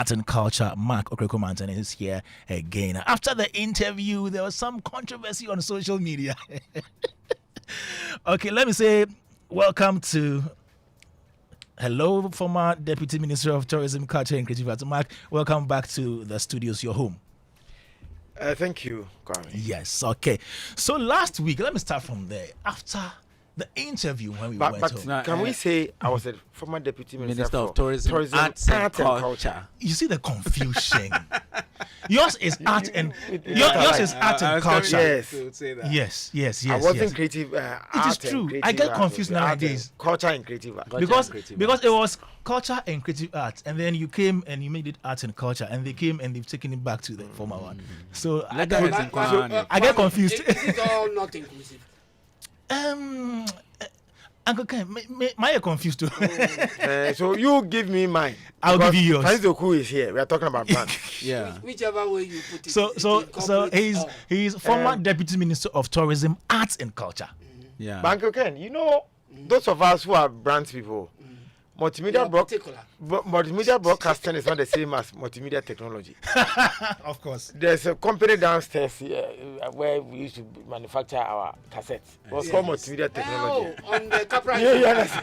Art and Culture, Mark Okraku-Mantey, is here again. After the interview, there was some controversy on social media. Okay, let me say welcome to hello, former Deputy Minister of Tourism, Culture and Creative Arts. Mark, welcome back to the studios, your home. Thank you, Kwame. Yes, okay. So last week, let me start from there. After the interview when we went home. Can we say I was a former Deputy Minister of Tourism, Arts and Culture. You see the confusion. Yours is art and yours is art and culture. Yes. I wasn't creative. It is true. I get confused nowadays. Culture and creative art. Because it was culture and creative arts, and then you came and you made it art and culture, and they came and they've taken it back to the former one. So I get confused. It's all not inclusive. Uncle Ken, am confused too? So you give me mine. I'll give you yours. Faizoku is here. We are talking about brand. Yeah. Whichever way you put it. So he's former Deputy Minister of Tourism, Arts and Culture. Yeah. But Uncle Ken, you know, those of us who are brand people, multimedia broadcasting is not the same as multimedia technology. Of course. There's a company downstairs here where we used to manufacture our cassettes. It was called multimedia technology. Oh, on the Capra. Yes.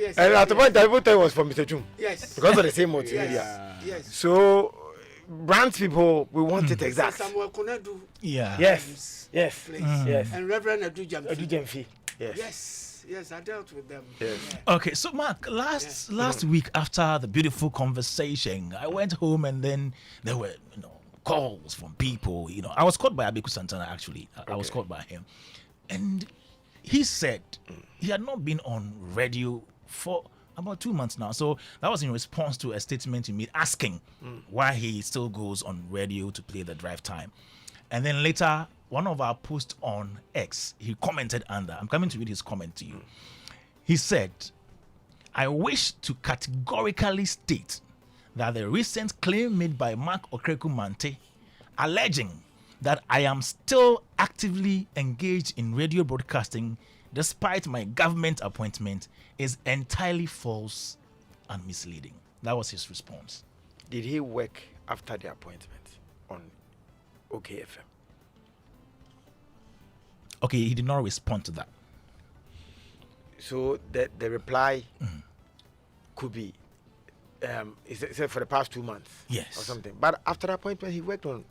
Yes. And at the point, I thought it was from Mr. Jum. Yes. Because of the same multimedia. Yes. So, brand people, we want it exact. Samuel Konadu. Yeah. Yes. And Reverend Edu Jamfi. Yes, I dealt with them. Yes. Yeah. Okay, so Mark, last week after the beautiful conversation, I went home and then there were calls from people. I was called by Abeku Santana actually. I was called by him, and he said he had not been on radio for about 2 months now. So that was in response to a statement he made asking why he still goes on radio to play the drive time, and then later, one of our posts on X, he commented under. I'm coming to read his comment to you. He said, I wish to categorically state that the recent claim made by Mark Okraku-Mantey, alleging that I am still actively engaged in radio broadcasting despite my government appointment, is entirely false and misleading. That was his response. Did he work after the appointment on OKFM? Okay, he did not respond to that. So the reply could be, is for the past 2 months, yes, or something. But after the appointment, he worked on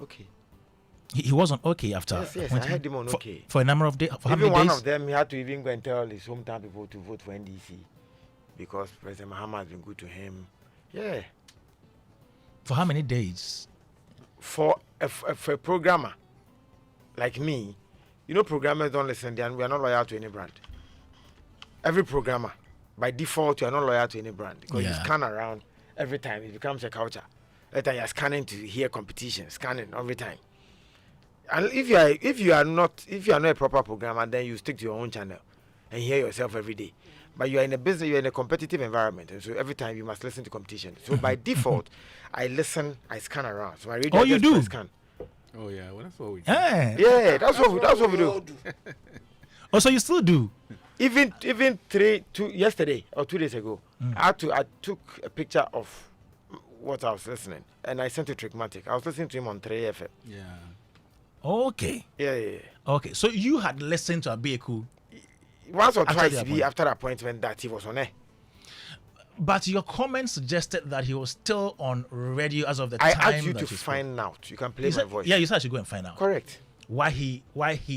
okay. He wasn't okay after. Yes, I had him on okay for a number of days. Even one of them, he had to even go and tell his hometown people to vote for NDC because President Mahama has been good to him. Yeah. For how many days? For a programmer like me. Programmers don't listen, and we are not loyal to any brand. Every programmer, by default, you are not loyal to any brand because you scan around every time. It becomes a culture. Later, you are scanning to hear competition, scanning every time. And if you are not a proper programmer, then you stick to your own channel and hear yourself every day. But you are in a business, you are in a competitive environment, and so every time you must listen to competition. So by default, I listen, I scan around. So I radio. Oh, you do? Scan. Oh yeah, well that's what we do. Yeah, that's what we do. Oh, so you still do? Even yesterday or 2 days ago, I took a picture of what I was listening and I sent it to Okraku-Mantey. I was listening to him on 3 FM. Yeah. Okay. Yeah. Okay, so you had listened to Abeku once or twice after the appointment that he was on air. But your comment suggested that he was still on radio as of the time. I asked you to find out. You can play my voice. Yeah, you said I should go and find out. Correct. Why he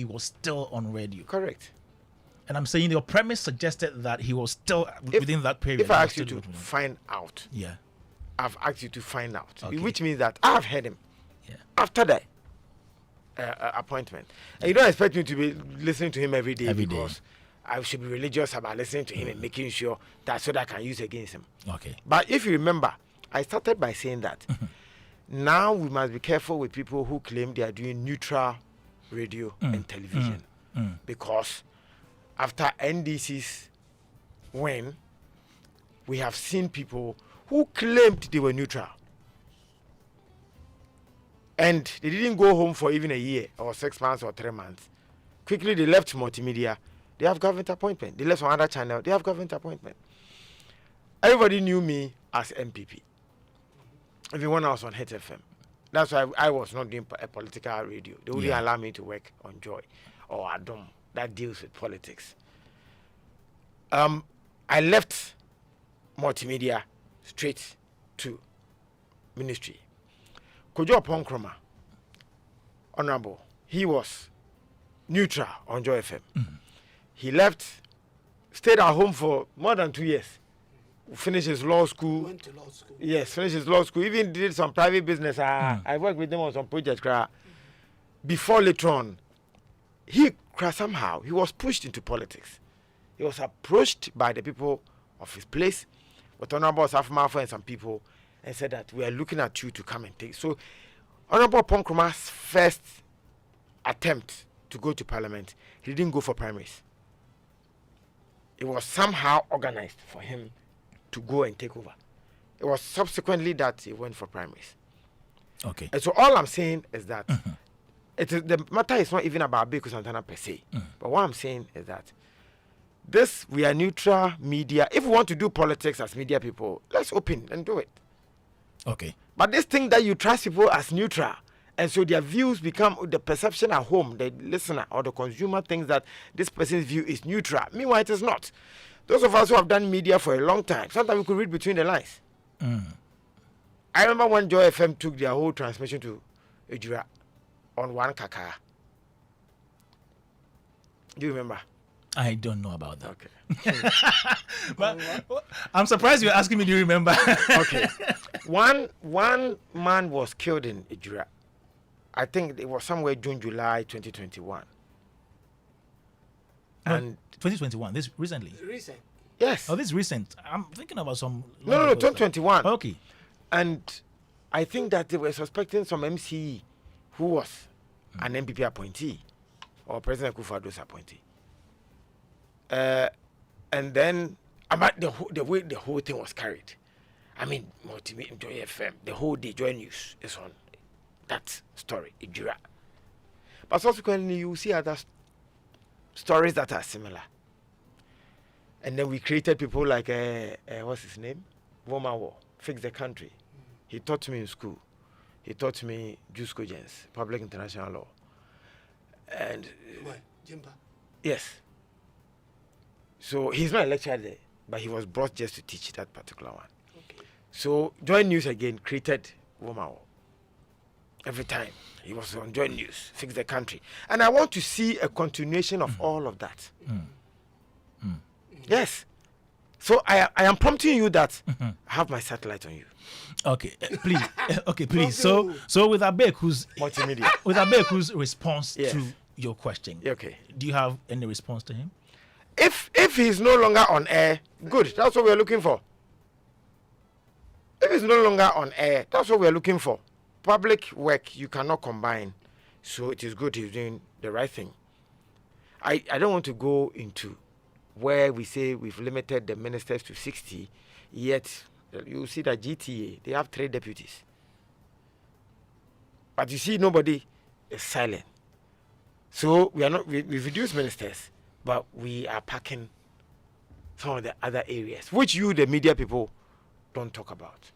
was still on radio. Correct. And I'm saying your premise suggested that he was still within that period. If I asked you to find out, I've asked you to find out, which means that I've heard him after the appointment. And you don't expect me to be listening to him every day because I should be religious about listening to him and making sure that so that I can use against him. Okay. But if you remember, I started by saying that now we must be careful with people who claim they are doing neutral radio and television because after NDC's win, we have seen people who claimed they were neutral. And they didn't go home for even a year or 6 months or 3 months. Quickly, they left multimedia. They have government appointment. They left from another channel. They have government appointment. Everybody knew me as MPP. even when I was on Hit FM. That's why I was not doing a political radio. They only allow me to work on Joy or Adom that deals with politics. I left multimedia straight to ministry. Kojo Ponkroma, Honorable, he was neutral on Joy FM. He left, stayed at home for more than 2 years. Finished his law school. Went to law school. Yes, finished his law school. Even did some private business. I worked with him on some projects. Before later on, somehow he was pushed into politics. He was approached by the people of his place, with Honorable Safmafo and some people, and said that we are looking at you to come and take. So, Honorable Ponkroma's first attempt to go to Parliament, he didn't go for primaries. It was somehow organized for him to go and take over. It was subsequently that he went for primaries. Okay. And so all I'm saying is that the matter is not even about Abeku Santana per se. But what I'm saying is that we are neutral media. If we want to do politics as media people, let's open and do it. Okay. But this thing that you trust people as neutral, and so their views become the perception at home, the listener or the consumer thinks that this person's view is neutral. Meanwhile, it is not. Those of us who have done media for a long time, sometimes we could read between the lines. I remember when Joy FM took their whole transmission to Ejura on one kaka. Do you remember? I don't know about that. Okay. But I'm surprised you're asking me, do you remember? Okay. One man was killed in Ejura. I think it was somewhere June, July 2021. And 2021, this recently. Recent. yes. Oh, this recent. I'm thinking about some. No, 2021. Okay. And I think that they were suspecting some MCE who was an MPP appointee or President Akufo-Addo's appointee. And then about the way the whole thing was carried. I mean, Multimedia, Joy FM, the whole day Joy News is on that story, Ijura. But subsequently, you see other stories that are similar. And then we created people like, what's his name? Womawo, Fix the Country. He taught me in school. He taught me Jus Cogens, Public International Law. And What? Jimba? yes. So he's not a lecturer there, but he was brought just to teach that particular one. Okay. So Joy News again created Womawo. Every time he was on Joy News, Fix the Country. And I want to see a continuation of all of that. Yes. So I am prompting you that I have my satellite on you. Okay, please. Okay, please. So with Abeku's Multimedia. response Yes. to your question, Okay. do you have any response to him? If he's no longer on air, good. That's what we're looking for. If he's no longer on air, that's what we're looking for. Public work you cannot combine, so it is good he's doing the right thing. I don't want to go into where we say we've limited the ministers to 60, yet you see that GTA, they have 3 deputies. But you see nobody is silent. So we've reduced ministers, but we are packing some of the other areas, which you, the media people, don't talk about.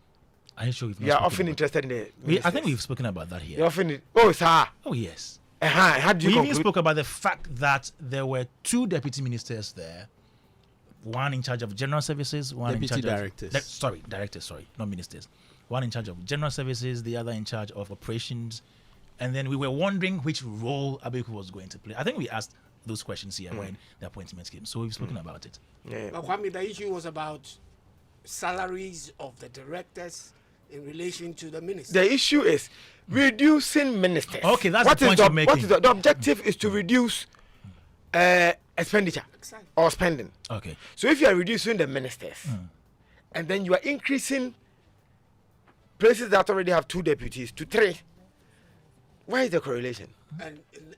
Are you sure we've not You are spoken often about- interested in the I think ministers. we've spoken about that You're here. often, oh, sir. Oh yes. How do We you even conclude? spoke about the fact that there were 2 deputy ministers there, one in charge of general services, one Deputy in charge directors. of directors, not ministers. One in charge of general services, the other in charge of operations, and then we were wondering which role Abeku was going to play. I think we asked those questions here when the appointments came, so we've spoken about it. Yeah. But Kwame, the issue was about salaries of the directors in relation to the ministers. The issue is reducing ministers. Okay, that's What the is point the, you're making. What is the objective is to reduce expenditure Exactly. or spending. Okay. So if you are reducing the ministers and then you are increasing places that already have 2 deputies to 3, where is the correlation?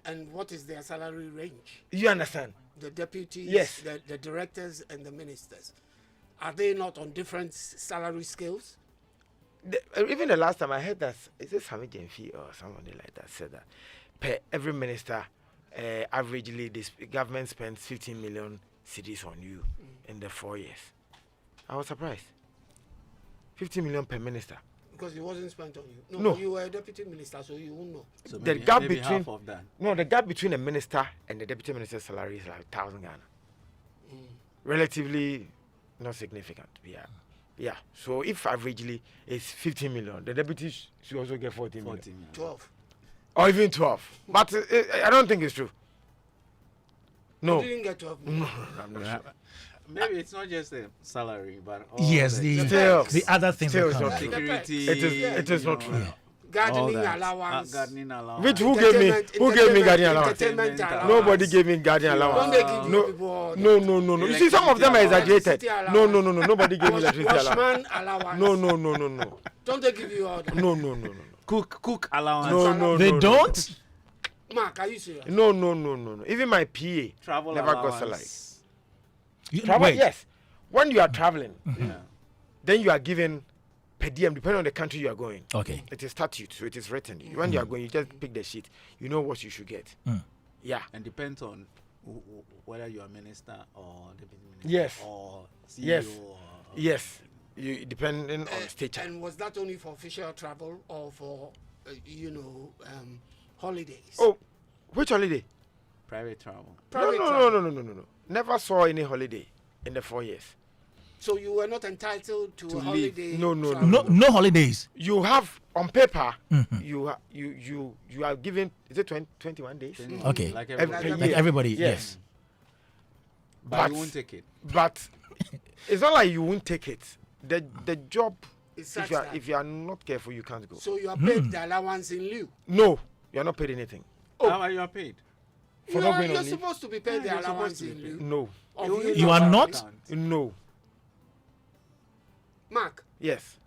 And what is their salary range? You understand? The deputies, Yes. the directors, and the ministers. Are they not on different salary scales? Even the last time I heard that, is it Sami Jenfi or somebody like that said that per every minister, averagely this government spends 15 million cedis on you in the 4 years. I was surprised. 15 million per minister. because it wasn't spent on you. No. You were a deputy minister, so you won't know. So The maybe, gap maybe between half of that. no, the gap between a minister and the deputy minister's salary is like 1,000 Ghana. Relatively not significant. Yeah. Yeah. So if averagely it's 15 million, the deputy should also get 14 million. 14 million. 12. Or even 12. But I don't think it's true. No. You didn't get 12 million. I'm not sure. Maybe it's not just the salary, but all Yes, the Still- other things still that it's come. not true. security. It is not you true. know, Gardening all that. allowance. Gardening allowance. Which who gave me guardian allowance? Entertainment allowance. Nobody gave me guardian Don't Don't allowance. they give you No, people all no. You see, some of them are exaggerated. Electricity No. allowance. Nobody gave me electricity allowance. Washman allowance. No. Don't they give you all that? No. Cook allowance. No. They don't? Mark, are you serious? No. Even my PA Travel never allowance. got salary. Wait. Yes. When you are traveling, Yeah. then you are given per diem depending on the country you are going. Okay. It is statute, so it is written. When you are going, you just pick the sheet. You know what you should get. Yeah. And depends on whether you are minister or deputy minister. Yes. Or CEO. Yes. Or, Yes. You depending on state. And was that only for official travel or for, holidays? Oh, which holiday? private travel. Private travel. No. Never saw any holiday in the 4 years. So you were not entitled to a leave. holiday? No. travel? No holidays. You have on paper. You are given. Is it 21 days? Okay. Like Every everybody. Like year. everybody, Yes. yes. But you won't take it. But it's not like you won't take it. The job, It's such if that- you are not careful, you can't go. So you are paid the allowance in lieu. No, you are not paid anything. How are you paid? For not going You're on leave. supposed to be paid the you're allowance supposed to in be lieu. No, Of You are not? Account. no, Mark. yes,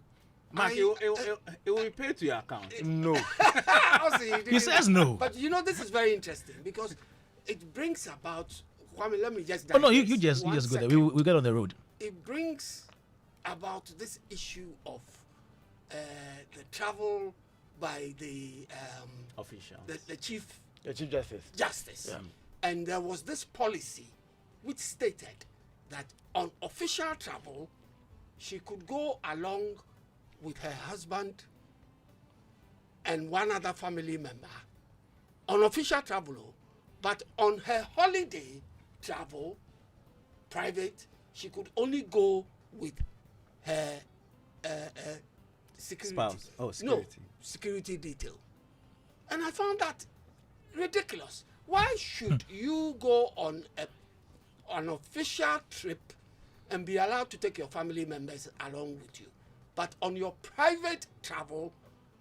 Mark, I- it will be paid to your account. no. He says no. But this is very interesting because it brings about. Kwame, let me just. Oh no, you digress just one go there. second. We get on the road. It brings about this issue of the travel by the Official. the chief The Chief Justice. justice, Yeah. and there was this policy which stated that on official travel she could go along with her husband and one other family member on official travel, but on her holiday travel, private, she could only go with her security. Spouse. Oh, No, security. security detail. And I found that ridiculous. Why should you go on an official trip and be allowed to take your family members along with you, but on your private travel,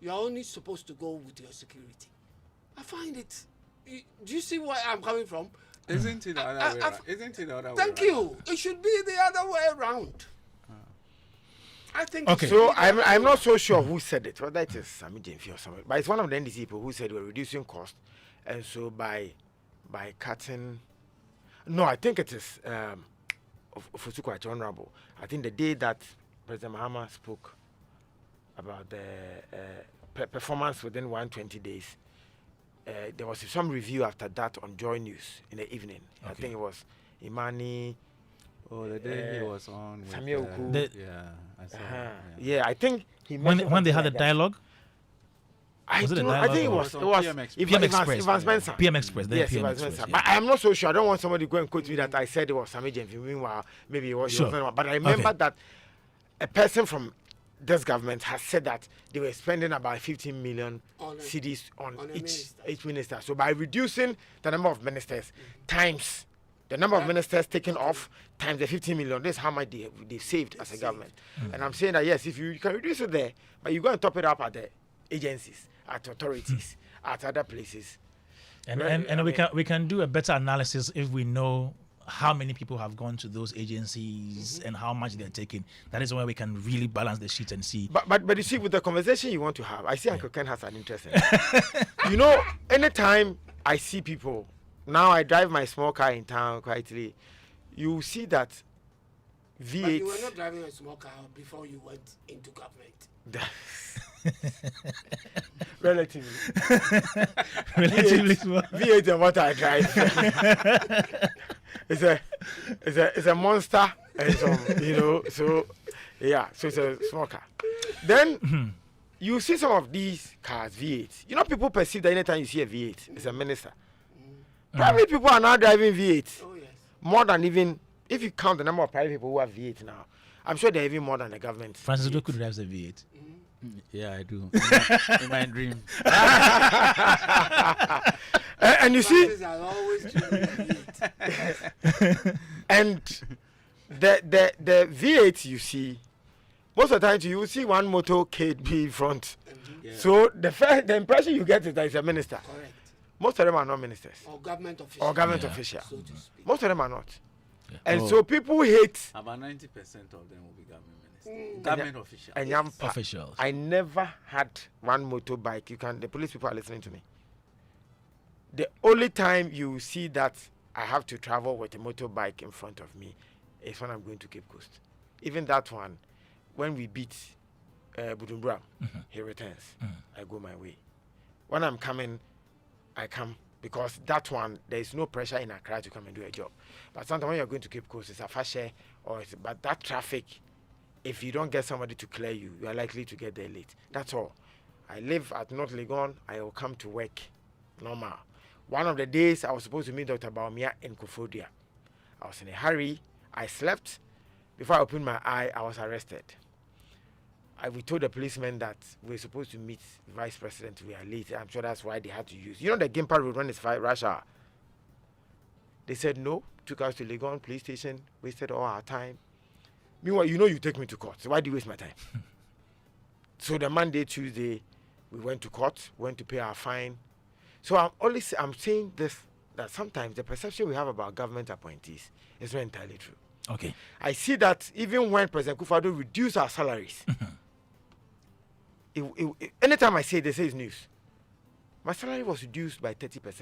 you are only supposed to go with your security? I find it. Do you see where I'm coming from? Isn't it the other way around? Isn't it the other way Thank around? you. It should be the other way around. I think. Okay. it should So be the other I'm way not so sure who said it, whether it is Sami Jenfi or somebody, but it's one of the NDC people who said we're reducing cost, and so by cutting. No, I think it is Fusuku Honorable. I think the day that President Mahama spoke about the performance within 120 days, there was some review after that on Joy News in the evening. I think it was Imani. Oh, the day he was on with Samuel Oku. yeah, I saw. Yeah, I think he When mentioned they had the something like that. dialogue, I Was it a don't know. I dialogue think it or- was. It It was was PM Express. PM Express. Ivan Spencer. PM Express, then Yes, PM Ivan Express. Spencer. Yeah. But I'm not so sure. I don't want somebody to go and quote me that I said it was Sami Jenfi. Meanwhile, maybe it was. Sure. But I remember Okay. that a person from this government has said that they were spending about 15 million On a- CDs on on a each minister. minister. So by reducing the number of ministers times the number of ministers taken off times the 15 million, this is how much they've saved as a government. And I'm saying that yes, if you can reduce it there, but you go and top it up at the agencies, at authorities, at other places. and Right, and, I and we mean- can do a better analysis if we know how many people have gone to those agencies and how much they're taking. That is where we can really balance the sheet and see. But you see, with the conversation you want to have, I see Uncle Ken has an interest in it. You know, anytime I see people, now I drive my small car in town quietly, you see that But V8. you were not driving a small car before you went into government. Relatively. Relatively small. V8 and what I drive. it's a monster and some, so yeah, so it's a small car. Then you see some of these cars, V8. You know, people perceive that anytime you see a V8, it's a minister. Private people are now driving V8. Oh, yes. More than even, if you count the number of private people who have V8 now, I'm sure they're even more than the government. Francis V8. Doku drives a V8. Yeah, I do. In my dream. And you see, Francis has always driven it. and the V8 you see, most of the time you will see one motorcade be in front. Yeah. So the impression you get is that it's a minister. Correct. Most of them are not ministers Or government official. or government Yeah. official. So to speak. Most of them are not. Yeah. And Oh. so people hate About 90% of them will be government ministers. Government officials. Enyampa. Officials. I never had one motorbike. The police people are listening to me. The only time you see that I have to travel with a motorbike in front of me is when I'm going to Cape Coast. Even that one, when we beat Bujumbura, he returns. I go my way. When I'm coming, I come because that one, there is no pressure in Accra to come and do a job. But sometimes when you're going to Cape Coast, it's a fashion but that traffic, if you don't get somebody to clear you, you are likely to get there late. That's all. I live at North Legon. I will come to work normal. One of the days I was supposed to meet Dr. Baumia in Kofodia. I was in a hurry. I slept. Before I opened my eye, I was arrested. We told the policemen that we were supposed to meet Vice President. We are late. I'm sure that's why they had to use. You know the Gimpa Road when it's rush hour? They said no. Took us to Legon police station. Wasted all our time. Meanwhile, you know you take me to court. So why do you waste my time? So the Monday, Tuesday, we went to court. Went to pay our fine. So I'm saying this, that sometimes the perception we have about government appointees is not entirely true. Okay. I see that even when President Kufuor reduced our salaries, anytime I say it, they say it's news. My salary was reduced by 30%.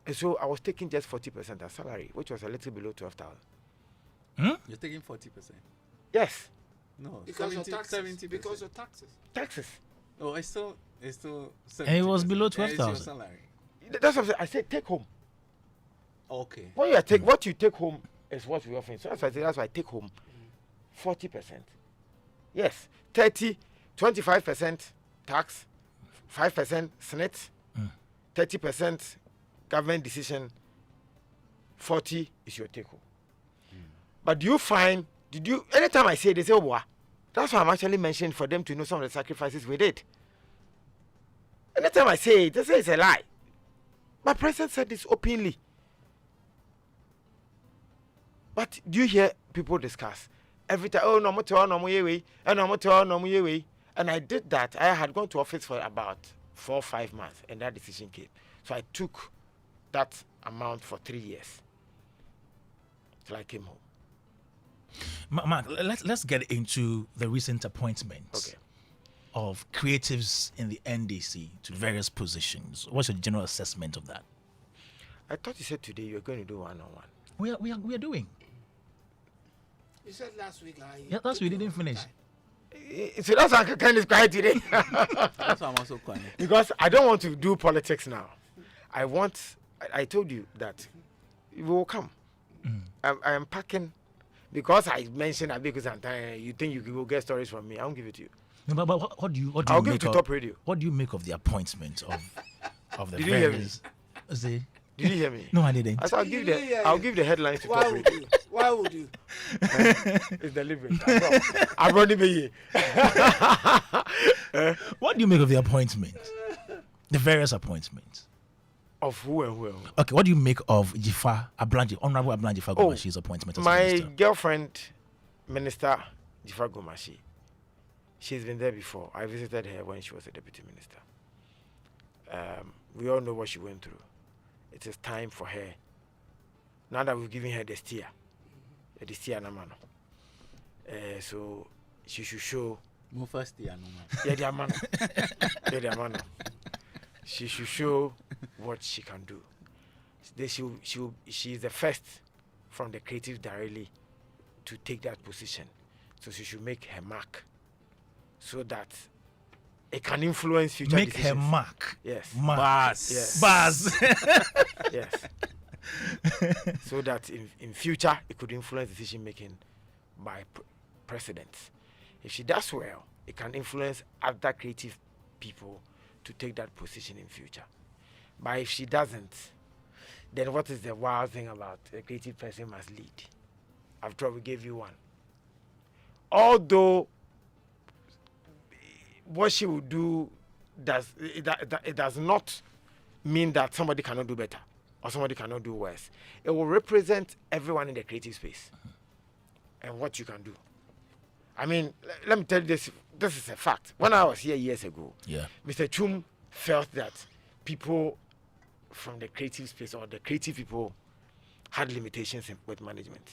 And so I was taking just 40% as salary, which was a little below 12,000. You're taking 40%. Yes, No, Because of 70, taxes. 70%. Because of taxes. taxes. Oh, it's still And it was 70%. below Yeah, it's your 12,000. salary. That's what I'm saying. I said take home. Okay. What you take home is what we offer. So that's why I take home 40%. Yes, 25% tax, 5% SNET, 30% government decision, 40 is your take home. But do you find, anytime I say, they say, oh, that's why I'm actually mentioning for them to know some of the sacrifices we did. Anytime I say it, they say it's a lie. My president said this openly. But do you hear people discuss every time? Oh, no, and I did that. I had gone to office for about 4 or 5 months, and that decision came. So I took that amount for 3 years till I came home. Mark, let's get into the recent appointments Okay. of creatives in the NDC to various positions. What's your general assessment of that? I thought you said today you were going to do one-on-one. We are doing. You said last week. Yeah, last week we didn't finish. So that's why I kind of quiet today. That's why I'm also quiet. Because I don't want to do politics now. I told you that we will come. I am packing because I mentioned Abiku Santana. You think you will get stories from me? I won't give it to you. No, but what do you I'll make give it to of, Top Radio. What do you make of the appointment of the Did you hear me? various? See? Did you hear me? No, I didn't. I said I'll give the headlines to Why Top would Radio. you? Why would you? It's deliberate. I'm running me. What do you make of the appointment? The various appointments. Of who and who? Okay, what do you make of Jifa Ablanji, Honorable Ablanji Fagomashi's appointment as My minister? girlfriend, Minister Jifa Gomashi, she's been there before. I visited her when she was a deputy minister. We all know what she went through. It is time for her. Now that we've given her the steer namano. So she should show. Move first year, no man. Yeah, the amano. Yeah, the amano. She should show what she can do. She is the first from the creative directly to take that position. So she should make her mark so that it can influence future Make decisions. her mark. Yes. Bas. Yes. Buzz. Yes. So that in future it could influence decision making by presidents. If she does well, it can influence other creative people to take that position in future. But if she doesn't, then what is the wild thing about a creative person must lead? After all, we gave you one. Although what she will do it does not mean that somebody cannot do better or somebody cannot do worse. It will represent everyone in the creative space and what you can do. I mean, let me tell you this. This is a fact. When I was here years ago, Mr. Chum felt that people from the creative space or the creative people had limitations with management.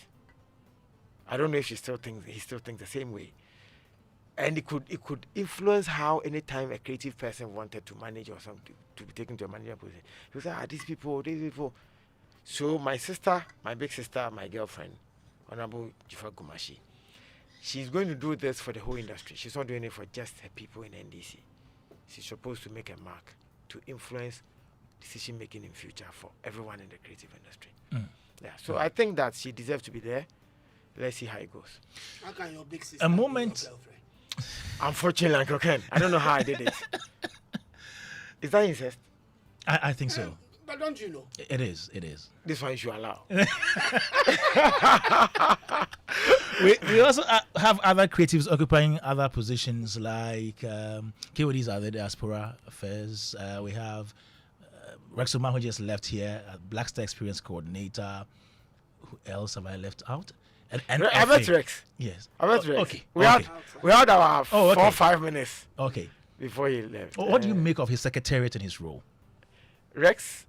I don't know if he still thinks the same way. And it could influence how anytime a creative person wanted to manage or something to be taken to a manager position, he would say, these people. So my sister, my big sister, my girlfriend, Honorable Jifa Gumashi, she's going to do this for the whole industry. She's not doing it for just her people in NDC. She's supposed to make a mark to influence decision making in future for everyone in the creative industry. Yeah. So I think that she deserves to be there. Let's see how it goes. How can your big sister A moment. be your girlfriend? Unfortunately, Uncle Ken, I don't know how I did it. Is that incest? I think so. But don't you know? It is. This one you should allow. We also have other creatives occupying other positions like KODs are the diaspora affairs. We have Rex Oma, who just left here, Black Star Experience Coordinator. Who else have I left out? And I met Rex. Yes. I met Rex. Okay. We had our 4 or 5 minutes Okay. before he left. What do you make of his secretariat and his role? Rex,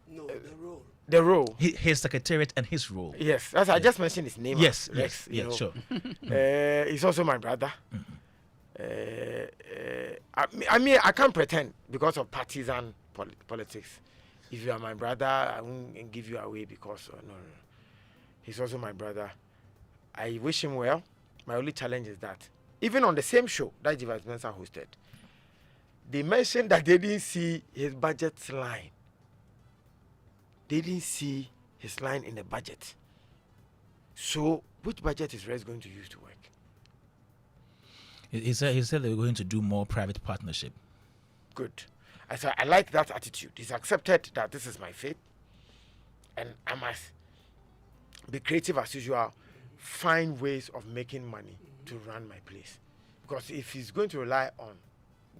No, the role. the role. His secretariat and his role. Yes, that's I just mentioned his name. Yes. Rex. Yes. you know. Sure. He's also my brother. I mean, I can't pretend because of partisan politics. If you are my brother, I won't give you away because no. He's also my brother. I wish him well. My only challenge is that even on the same show that Jiva Spencer hosted, they mentioned that they didn't see his budget line. They didn't see his line in the budget. So, which budget is Rex going to use to work? He said they were going to do more private partnership. Good. I said I like that attitude. He's accepted that this is my fate, and I must be creative as usual. Find ways of making money to run my place. Because if he's going to rely on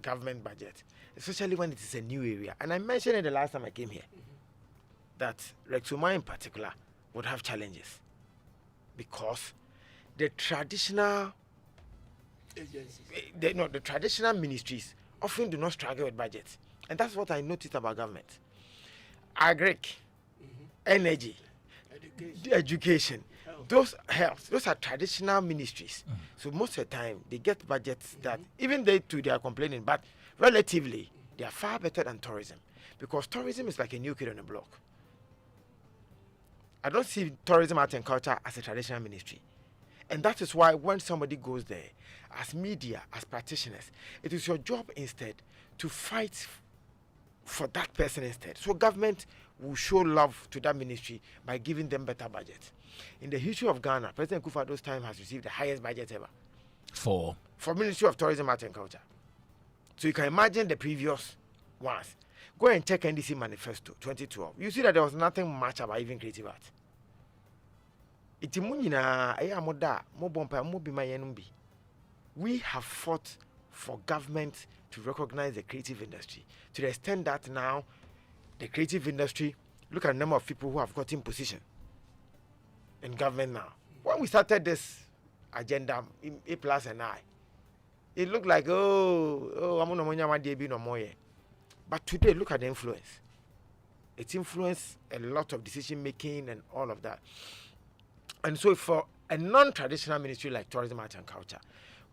government budget, especially when it is a new area, and I mentioned it the last time I came here, that Rex Oma in particular would have challenges because the traditional Agencies. the traditional ministries often do not struggle with budgets, and that's what I noticed about government. Agric, energy, education, those are traditional ministries. So most of the time they get budgets that even they too they are complaining, but relatively they are far better than tourism, because tourism is like a new kid on the block. I don't see tourism, art and culture as a traditional ministry. And that is why when somebody goes there, as media, as practitioners, it is your job instead to fight for that person instead. So government will show love to that ministry by giving them better budget. In the history of Ghana, President Kufuor's time has received the highest budget ever For Ministry of Tourism, Art and Culture. So you can imagine the previous ones. Go and check NDC Manifesto 2012. You see that there was nothing much about even creative art. We have fought for government to recognize the creative industry to the extent that now the creative industry, look at the number of people who have gotten position in government now. When we started this agenda, A plus and I, it looked like, but today, look at the influence. It's influenced a lot of decision making and all of that. And so for a non-traditional ministry like tourism, art and culture,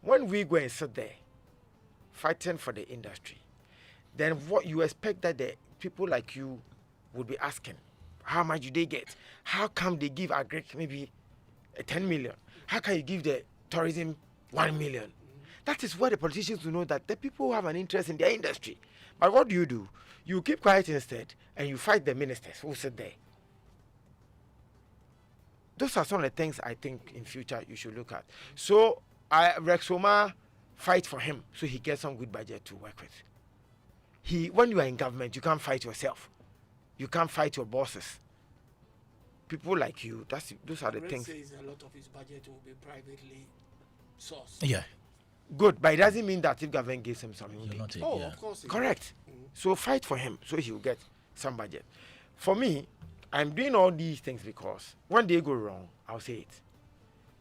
when we go and sit there fighting for the industry, then what you expect that the people like you would be asking, how much do they get? How come they give Agric maybe 10 million? How can you give the tourism 1 million? That is where the politicians will know that the people who have an interest in their industry. But what do? You keep quiet instead and you fight the ministers who sit there. Those are some of the things I think in future you should look at. So Rex Oma fight for him so he gets some good budget to work with. When you are in government, you can't fight yourself. You can't fight your bosses. People like you, those are the things. Says a lot of his budget will be privately sourced. Yeah. Good, but it doesn't mean that if government gives him something, You'll not take, Oh, yeah. of course. correct. So fight for him so he will get some budget. For me, I'm doing all these things because when they go wrong, I'll say it.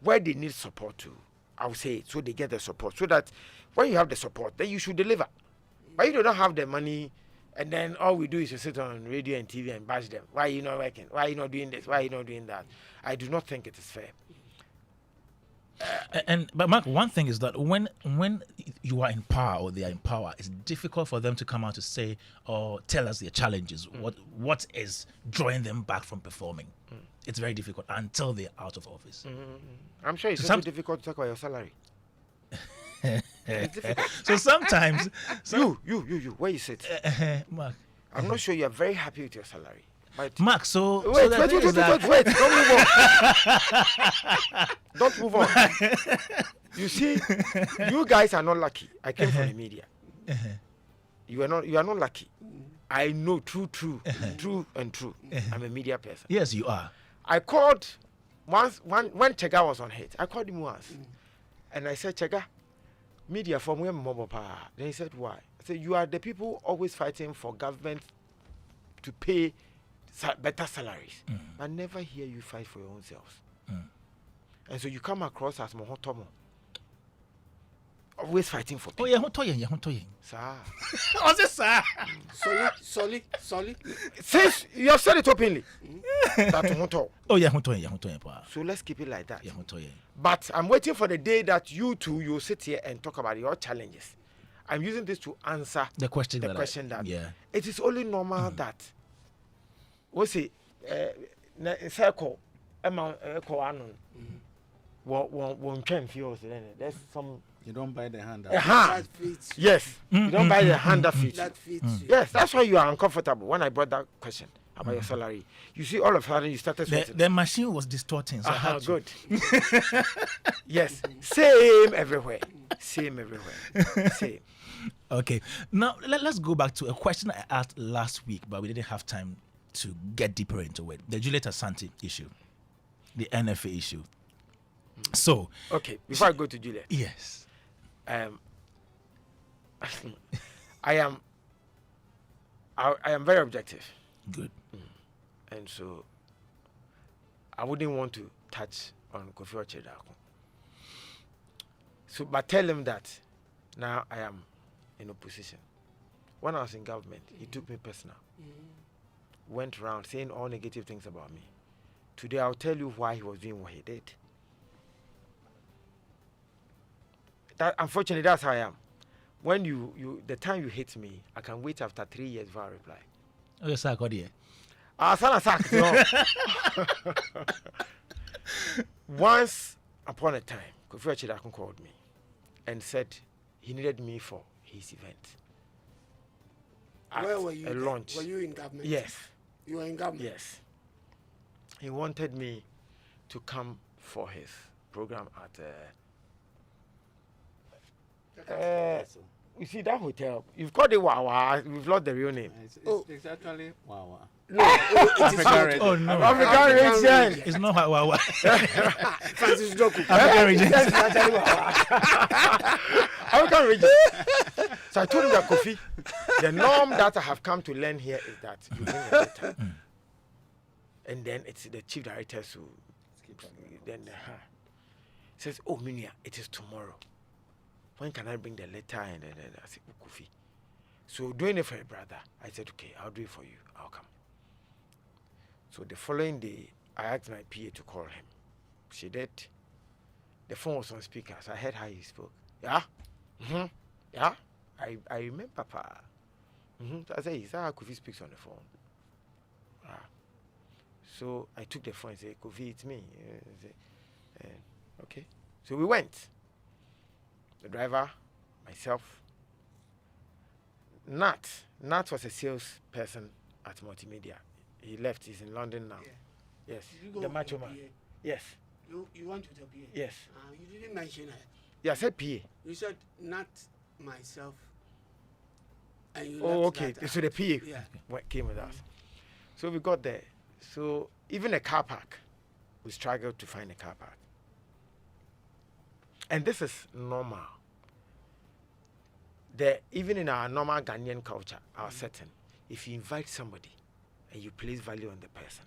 Where they need support to, I'll say it so they get the support. So that when you have the support, then you should deliver. But you do not have the money, and then all we do is to sit on radio and TV and bash them. Why are you not working? Why are you not doing this? Why are you not doing that? I do not think it is fair. But Mark, one thing is that when you are in power or they are in power, it's difficult for them to come out to say or tell us their challenges. What is drawing them back from performing? It's very difficult until they're out of office. I'm sure it's So also difficult to talk about your salary. It's difficult. So sometimes, You, where you sit? Mark, I'm not sure you are very happy with your salary. But Mark. So wait, the wait, thing wait, is that- wait, don't move on. Don't move on. You see, you guys are not lucky. I came from the media. You are not lucky. I know true. I'm a media person. Yes, you are. I called once when Chega was on hit. I called him once, and I said, Chega, media from where mobile power. Then he said, why? I said, you are the people always fighting for government to pay better salaries. I never hear you fight for your own selves. And so you come across as Mohotomo. Always fighting for people. Oh yeah, Hontoyen. Sir. What's this, sir? Solly. Since you have said it openly. That Mohoto. Oh yeah, Hontoyen. So let's keep it like that. Yeah, Hontoyen. But I'm waiting for the day that you two will sit here and talk about your challenges. I'm using this to answer The question that yeah. it is only normal that what's it circle won't change feels there's some You don't buy the hand. That fits you. yes you don't buy the hand that fits That fits you. yes, that's why you are uncomfortable when I brought that question about your salary. You see, all of a sudden you started sweating. The machine was distorting. So I had to. Good. Yes, same everywhere. Same. Okay. Now let's go back to a question I asked last week, but we didn't have time to get deeper into it. The Juliet Asante issue, the NFA issue. So Okay, before I go to Juliet, yes, I am very objective, good. and so I wouldn't want to touch on Kofi Ochedako. So, but tell him that now I am in opposition. When I was in government, he took me personal. Went around saying all negative things about me. Today, I'll tell you why he was doing what he did. That, unfortunately, that's how I am. When the time you hate me, I can wait after 3 years before I reply. Oh, yes, sir, KOD. Sana sack, no. Once upon a time, Kofi Ochedako called me and said he needed me for his event. Where were you? A then? launch. Were you in government? Yes. You were in government? Yes. He wanted me to come for his program at you see that hotel. You've called it Wawa. We've lost the real name. It's actually wow. No, it is not. Oh no, African region. it's not how. Francis Doku. African region. African region. So I told him that Kofi, the norm that I have come to learn here is that you bring a letter, and then it's the chief directors who then says, "Oh, Minia, it is tomorrow. When can I bring the letter?" And then I said, "Oh, Kofi." So doing it for a brother, I said, "Okay, I'll do it for you. I'll come." So the following day, I asked my PA to call him. She did. The phone was on speaker, so I heard how he spoke. Yeah? Mm-hmm. Yeah? I remember, Papa. Mm-hmm. So I said, is that how Kofi speaks on the phone? So I took the phone and said, Kofi, it's me. Okay. So we went. The driver, myself. Nat was a salesperson at Multimedia. He left. He's in London now. Yeah. Yes. Did you go The with macho your man. PA? Yes. You went with your PA? Yes. You didn't mention her. Yeah, I said PA. You said not myself. And you Oh, left okay. that So out. the PA Yeah. came with us. So we got there. So even a car park, we struggled to find a car park. And this is normal. Even in our normal Ghanaian culture, our setting, if you invite somebody and you place value on the person,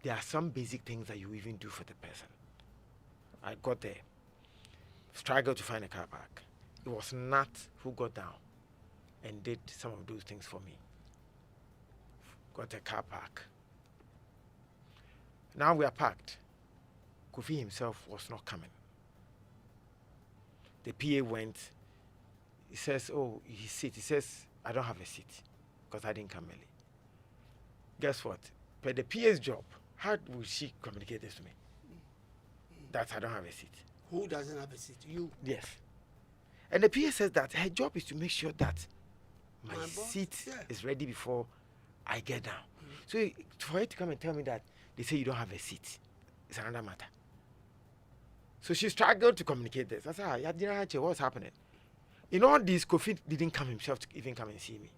there are some basic things that you even do for the person. I got there, struggled to find a car park. It was Nat who got down and did some of those things for me. Got a car park. Now we are parked. Kofi himself was not coming. The PA went. He says, oh, his seat. He says, I don't have a seat because I didn't come early. Guess what? But the PA's job, how will she communicate this to me? That I don't have a seat. Who doesn't have a seat? You. Yes. And the PA says that her job is to make sure that my My boss, seat yeah. is ready before I get down. So for her to come and tell me that they say you don't have a seat, it's another matter. So she struggled to communicate this. I said, yeah, what's happening? In all this, Kofi didn't come himself to even come and see me.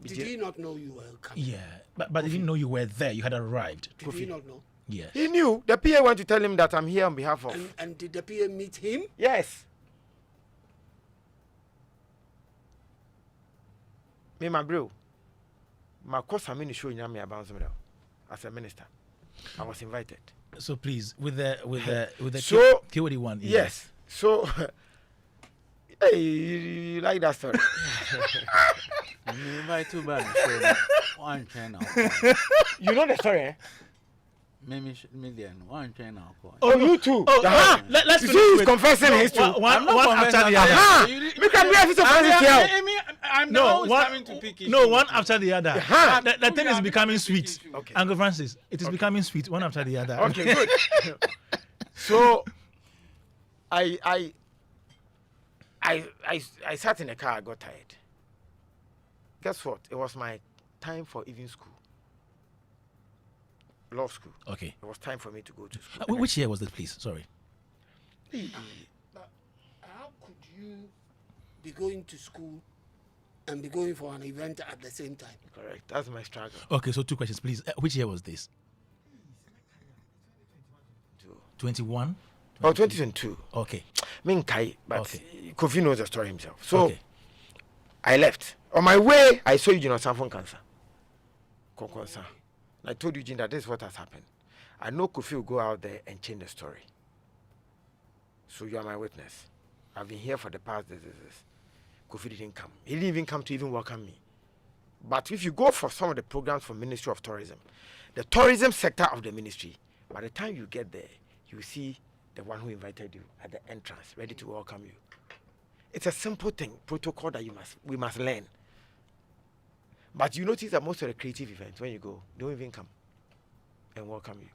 Did he not know you were coming? Yeah, but he didn't know you were there. You had arrived. Did he not know? Yes. He knew. The PA went to tell him that I'm here on behalf of. And did the PA meet him? Yes. Me, my bro. My course, I'm in the show in Yami about as a minister. I was invited. So please, with the So- KOD one. Yes. So, hey, you like that story? You invite two bands. One channel. You know the story, eh? Million. One channel. Oh, you too. Oh, Aha. let's You finish see, he's with- confessing history. One after the other. Aha. Me can be a piece of history. I'm No, always one, coming to pick no, one after the other. Huh. The thing is becoming sweet. Okay. Uncle Francis, it is becoming sweet one after the other. Okay, good. So, I sat in the car. I got tired. Guess what? It was my time for evening school, law school. Okay. It was time for me to go to school. Which year was this, please? Sorry. But how could you be going to school and be going for an event at the same time? Correct. That's my struggle. Okay, so 2 questions, please. Which year was this? 21? Oh, 2022. Okay. Minkai, but Okay. Kofi knows the story himself. So Okay. I left. On my way, I saw Eugene on Sanfon cancer. Kokonsa. I told Eugene that this is what has happened. I know Kofi will go out there and change the story. So you are my witness. I've been here for the past this. Kofi didn't come. He didn't even come to even welcome me. But if you go for some of the programs for Ministry of Tourism, the tourism sector of the ministry, by the time you get there, you see the one who invited you at the entrance, ready to welcome you. It's a simple thing, protocol that we must learn. But you notice that most of the creative events, when you go, they don't even come and welcome you.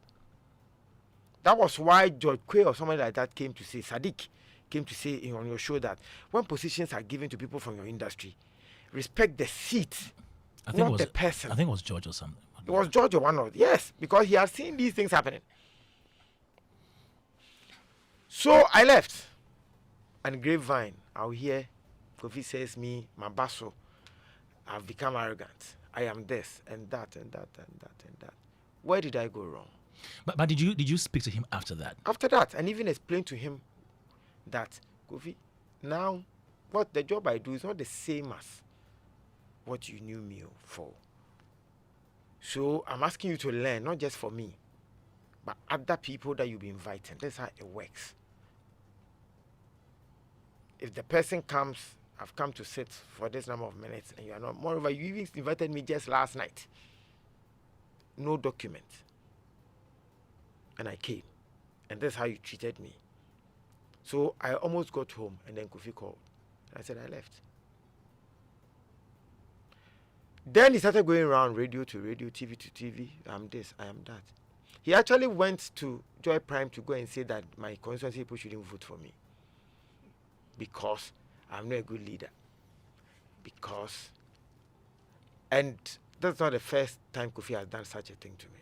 That was why George Quay or somebody like that came to say, Sadiq came to say on your show that when positions are given to people from your industry, respect the seat, not the person. I think it was George or something. It was George or one of yes, because he has seen these things happening. So I left. And Grapevine, I'll hear Kofi says me, my basso, I've become arrogant. I am this and that and that and that and that. Where did I go wrong? But did you speak to him after that? After that, and even explain to him that Kofi, now what the job I do is not the same as what you knew me for. So I'm asking you to learn, not just for me, but other people that you'll be inviting. That's how it works. If the person comes, I've come to sit for this number of minutes, and you are not. Moreover, you even invited me just last night. No document. And I came. And that's how you treated me. So I almost got home, and then Kofi called. I said, I left. Then he started going around radio to radio, TV to TV. I'm this, I am that. He actually went to Joy Prime to go and say that my constituency people shouldn't vote for me because I'm not a good leader. And that's not the first time Kofi has done such a thing to me.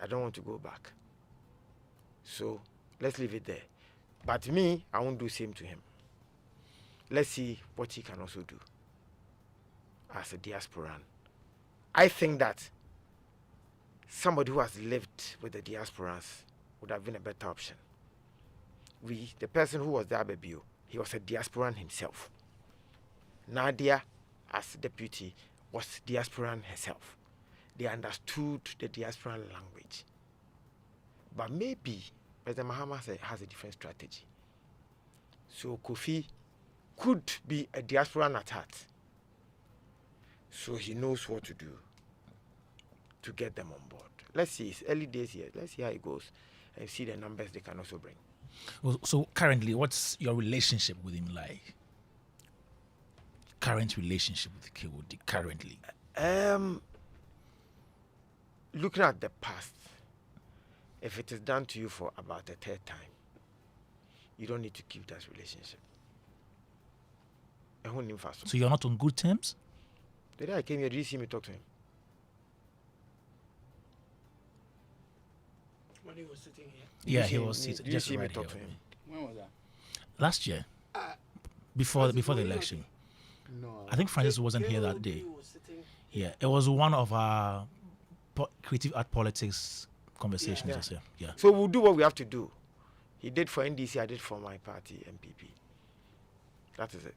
I don't want to go back. So let's leave it there. But me, I won't do same to him. Let's see what he can also do as a diasporan. I think that somebody who has lived with the diasporans would have been a better option. The person who was there, Babio, he was a diasporan himself. Nadia, as deputy, was diasporan herself. They understood the diasporan language. But maybe President Mahama has a different strategy. So Kofi could be a diasporan at heart. So he knows what to do to get them on board. Let's see, it's early days here. Let's see how it goes and see the numbers they can also bring. Well, so currently, what's your relationship with him like? Current relationship with KOD, currently? Looking at the past, if it is done to you for about a third time, you don't need to keep that relationship. So you're not on good terms? The day I came here, did you see me talk to him? When he was sitting here. Yeah, he was seated. Did you Just see me right talk here to him? When was that? last year, before the election. No. I think Francis wasn't here that day. Was sitting Yeah, it was one of our creative art politics conversations. Yeah. This year. Yeah. So we'll do what we have to do. He did for NDC, I did for my party, MPP. That is it.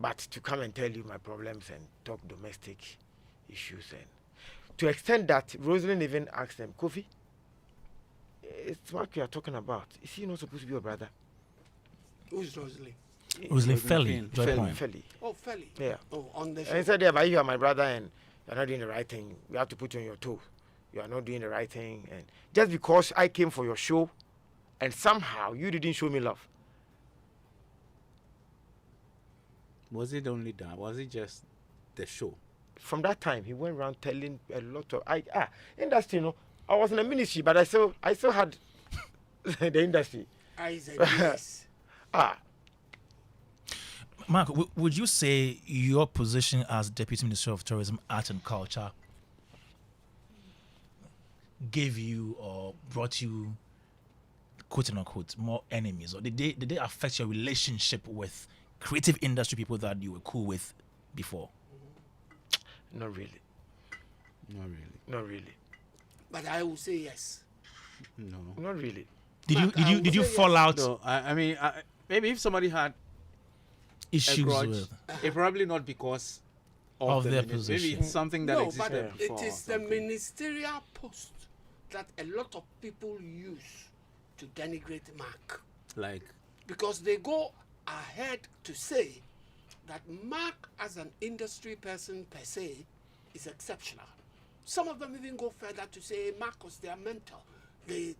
But to come and tell you my problems and talk domestic issues, and to extend that, Rosalind even asked them, Kofi, it's what we are talking about. Is he not supposed to be your brother? Who's Rosalie? Rosalind Felly, Joy Point. Felly. Oh, Felly. Yeah. Oh, on the show. And he said, yeah, but you are my brother and you're not doing the right thing. We have to put you on your toe. You are not doing the right thing. And just because I came for your show and somehow you didn't show me love. Was it only that? Was it just the show? From that time, he went around telling a lot of industry. You know, I was in the ministry, but I still had the industry. Eyes and ears. Mark, would you say your position as Deputy Minister of Tourism, Art and Culture gave you or brought you, quote unquote, more enemies, or did they affect your relationship with creative industry people that you were cool with before? Not really. Not really. Not really. But I will say yes. No. Not really. Did you fall out No, I mean, maybe if somebody had a issues grudge, with? it probably not because of their maybe position. it's something that No, existed but before. it is or the something. ministerial post that a lot of people use to denigrate Mark. Like, Because they go ahead to say that Mark as an industry person per se is exceptional. Some of them even go further to say Mark was their mentor. They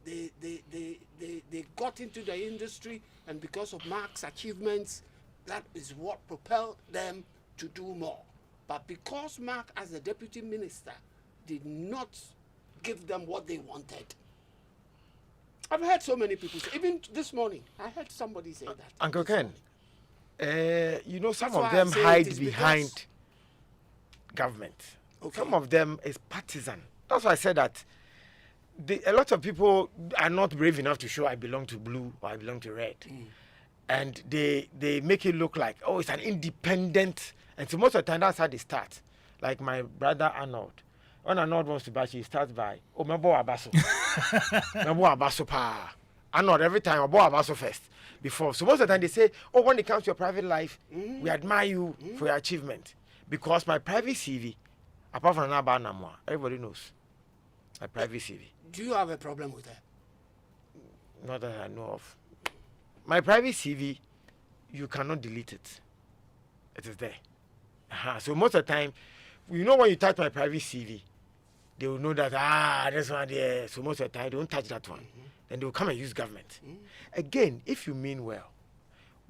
got into the industry, and because of Mark's achievements, that is what propelled them to do more. But because Mark as a deputy minister did not give them what they wanted, I've heard so many people say, even this morning, I heard somebody say that. Uncle this Ken, morning. you know, some That's of why I them say it hide is behind because- government. Okay. Some of them is partisan. That's why I said that a lot of people are not brave enough to show I belong to blue or I belong to red. And they make it look like, oh, it's an independent. And so most of the time, that's how they start. Like my brother Arnold. When Arnold wants to bash, he starts by, oh, Mabo Abaso. Mabo Abaso pa. Arnold, every time, Mabo Abaso first. Before. So most of the time, they say, oh, when it comes to your private life, we admire you for your achievement. Because my private CV, apart from Naba Namwa, everybody knows. My private CV. Do you have a problem with that? Not that I know of. My private CV, you cannot delete it. It is there. So most of the time, you know, when you touch my private CV, they will know that, this one there. So most of the time, they don't touch that one. Then they will come and use government. Again, if you mean well,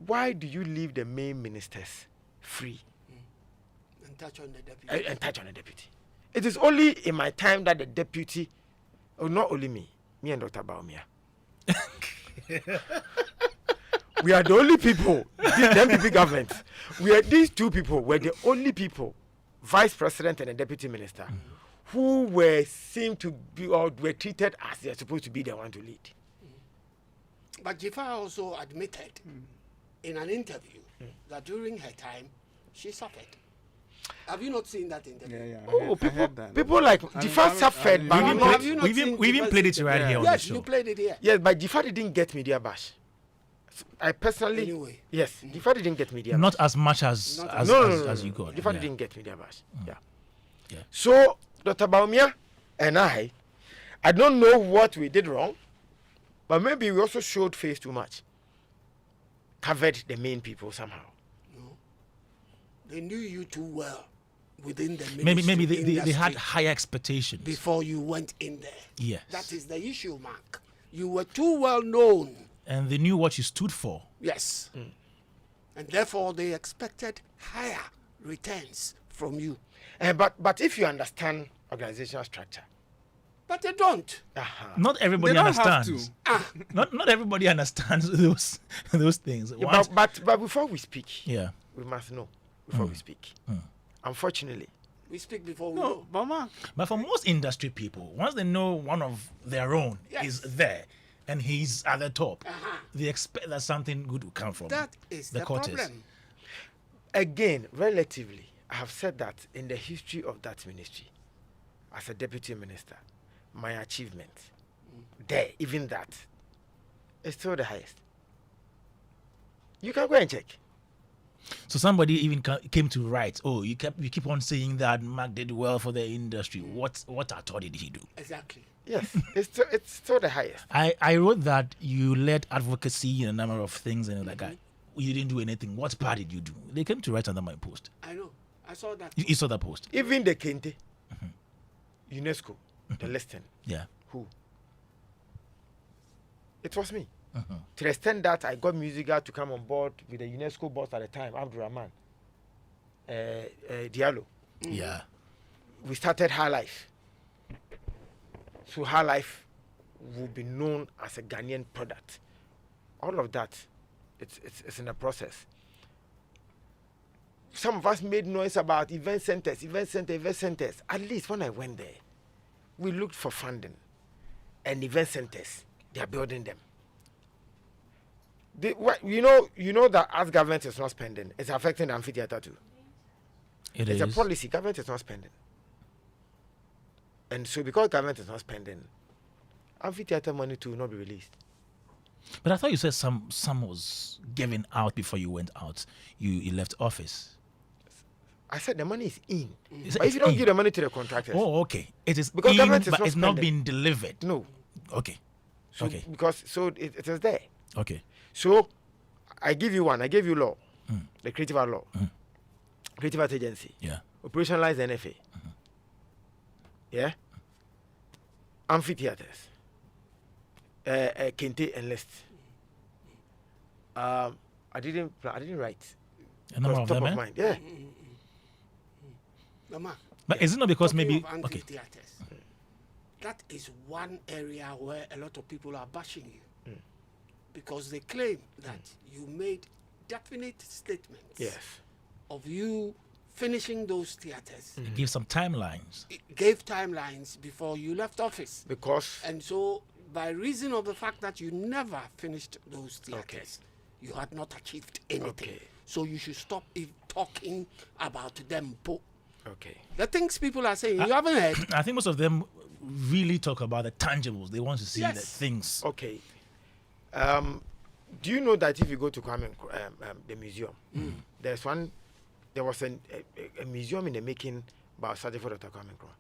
why do you leave the main ministers free And touch on the deputy. and touch on the deputy? It is only in my time that the deputy, not only me and Dr. Baumia, we are the only people, the MPP government, these two people were the only people, vice president and a deputy minister, who were seemed to be or were treated as they're supposed to be the one to lead. But Jifa also admitted in an interview that during her time, she suffered. Have you not seen that interview? Yeah, yeah. Oh, I heard that. people like Jifa suffered, but Have not. you not We seen even Jifa's played it right Yeah. here on Yes, the you show. played it here. Yes, but Jifa didn't get media bash. I personally, Anyway. yes, Jifa didn't get media Not bash. as much as Not as, No, as, no, no, as no, you no. got. Jifa Yeah. didn't get media bash. Yeah. Yeah. So, Dr. Baumia and I don't know what we did wrong, but maybe we also showed face too much. Covered the main people somehow. They knew you too well within the Maybe ministry they had industry higher expectations. before you went in there. Yes. That is the issue, Mark. You were too well known. And they knew what you stood for. Yes. And therefore they expected higher returns from you. But if you understand organizational structure, But they don't. Not everybody They don't have understands. Not everybody understands those things. Yeah, Once- but before we speak, yeah. we must know before we speak. Unfortunately, We speak before we No, know. but man, But for most industry people, once they know one of their own Yes. is there and he's at the top, they expect that something good will come from That is the quarters. problem. again, relatively, I have said that in the history of that ministry, as a deputy minister, my achievement there, even that, is still the highest. You can go and check. So somebody even came to write, oh, you keep on saying that Mark did well for the industry. What at all did he do? Exactly. Yes, it's still the highest. I wrote that you led advocacy in a number of things, and like that. You didn't do anything. What part did you do? They came to write under my post. I know. I saw that. You saw that post? Even the Kente, UNESCO, the listing, Yeah. who? It was me. To the extent that I got Musica to come on board with the UNESCO boss at the time, Abdurrahman Diallo. Yeah. We started High Life. So High Life will be known as a Ghanaian product. All of that, it's in the process. Some of us made noise about event centers. At least when I went there, we looked for funding. And event centers, they are building them. You know that as government is not spending, it's affecting the amphitheater too. It's a policy. Government is not spending. And so because government is not spending, amphitheater money too will not be released. But I thought you said some was given out before you went out. You left office. I said the money is in. It's- But if it's you don't in. give the money to the contractors, Oh, okay. It is Because in, government is but not it's not spending. being delivered. no. Okay. So Okay. Because it is there. Okay. So I give you one. I gave you law, the creative art law, creative art agency, Yeah. operationalize NFA. Yeah. Amphitheaters. Kente and list. I didn't write. A number Because of top them, of eh? mind. Yeah. Mama, But is it not because talking maybe of okay? amphitheaters, that is one area where a lot of people are bashing you. Because they claim that you made definite statements Yes. of you finishing those theaters. It gives some timelines. It gave timelines before you left office. Because And so, by reason of the fact that you never finished those theaters, you had not achieved anything. Okay. So you should stop talking about them. okay. The things people are saying, you haven't heard. I think most of them really talk about the tangibles. They want to see the Yes. things. Okay. Do you know that if you go to Kwame, the museum, there was a museum in the making about study for Dr. Kwame Nkrumah.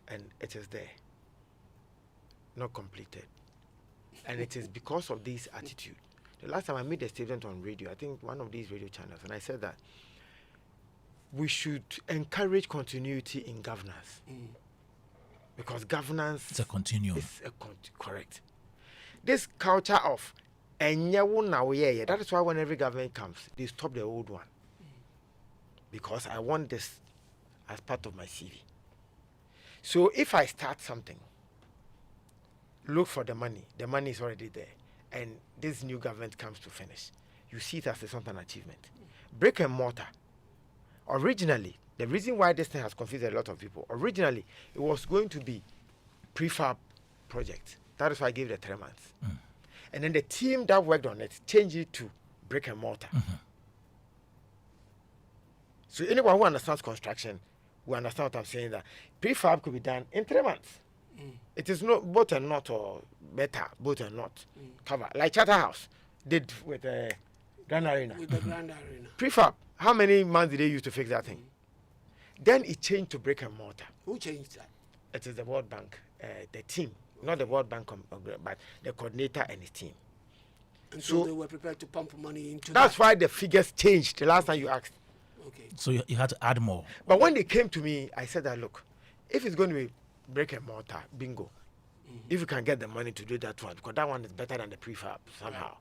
And it is there, not completed. And it is because of this attitude. The last time I made a statement on radio, I think one of these radio channels, and I said that we should encourage continuity in governance. Because governance It's a continuum. is correct. This culture of that is why when every government comes, they stop the old one. Because I want this as part of my CV. So if I start something, look for the money is already there, and this new government comes to finish, you see it as a something achievement. Brick and mortar, originally, The reason why this thing has confused a lot of people, originally it was going to be prefab project. That is why I gave the 3 months. And then the team that worked on it changed it to brick and mortar. So anyone who understands construction will understand what I'm saying, that prefab could be done in 3 months. It is not both and not, or better, both and not cover. Like Charterhouse did with the Grand Arena. With the Grand Arena. Prefab, how many months did they use to fix that thing? Then it changed to brick and mortar. Who changed that? It is the World Bank, the team, not the World Bank, but the coordinator and his team. And so, So- they were prepared to pump money into That's that. why the figures changed the last time you asked. Okay. So you had to add more. But when they came to me, I said that, look, if it's going to be brick and mortar, bingo. If you can get the money to do that one, because that one is better than the prefab somehow.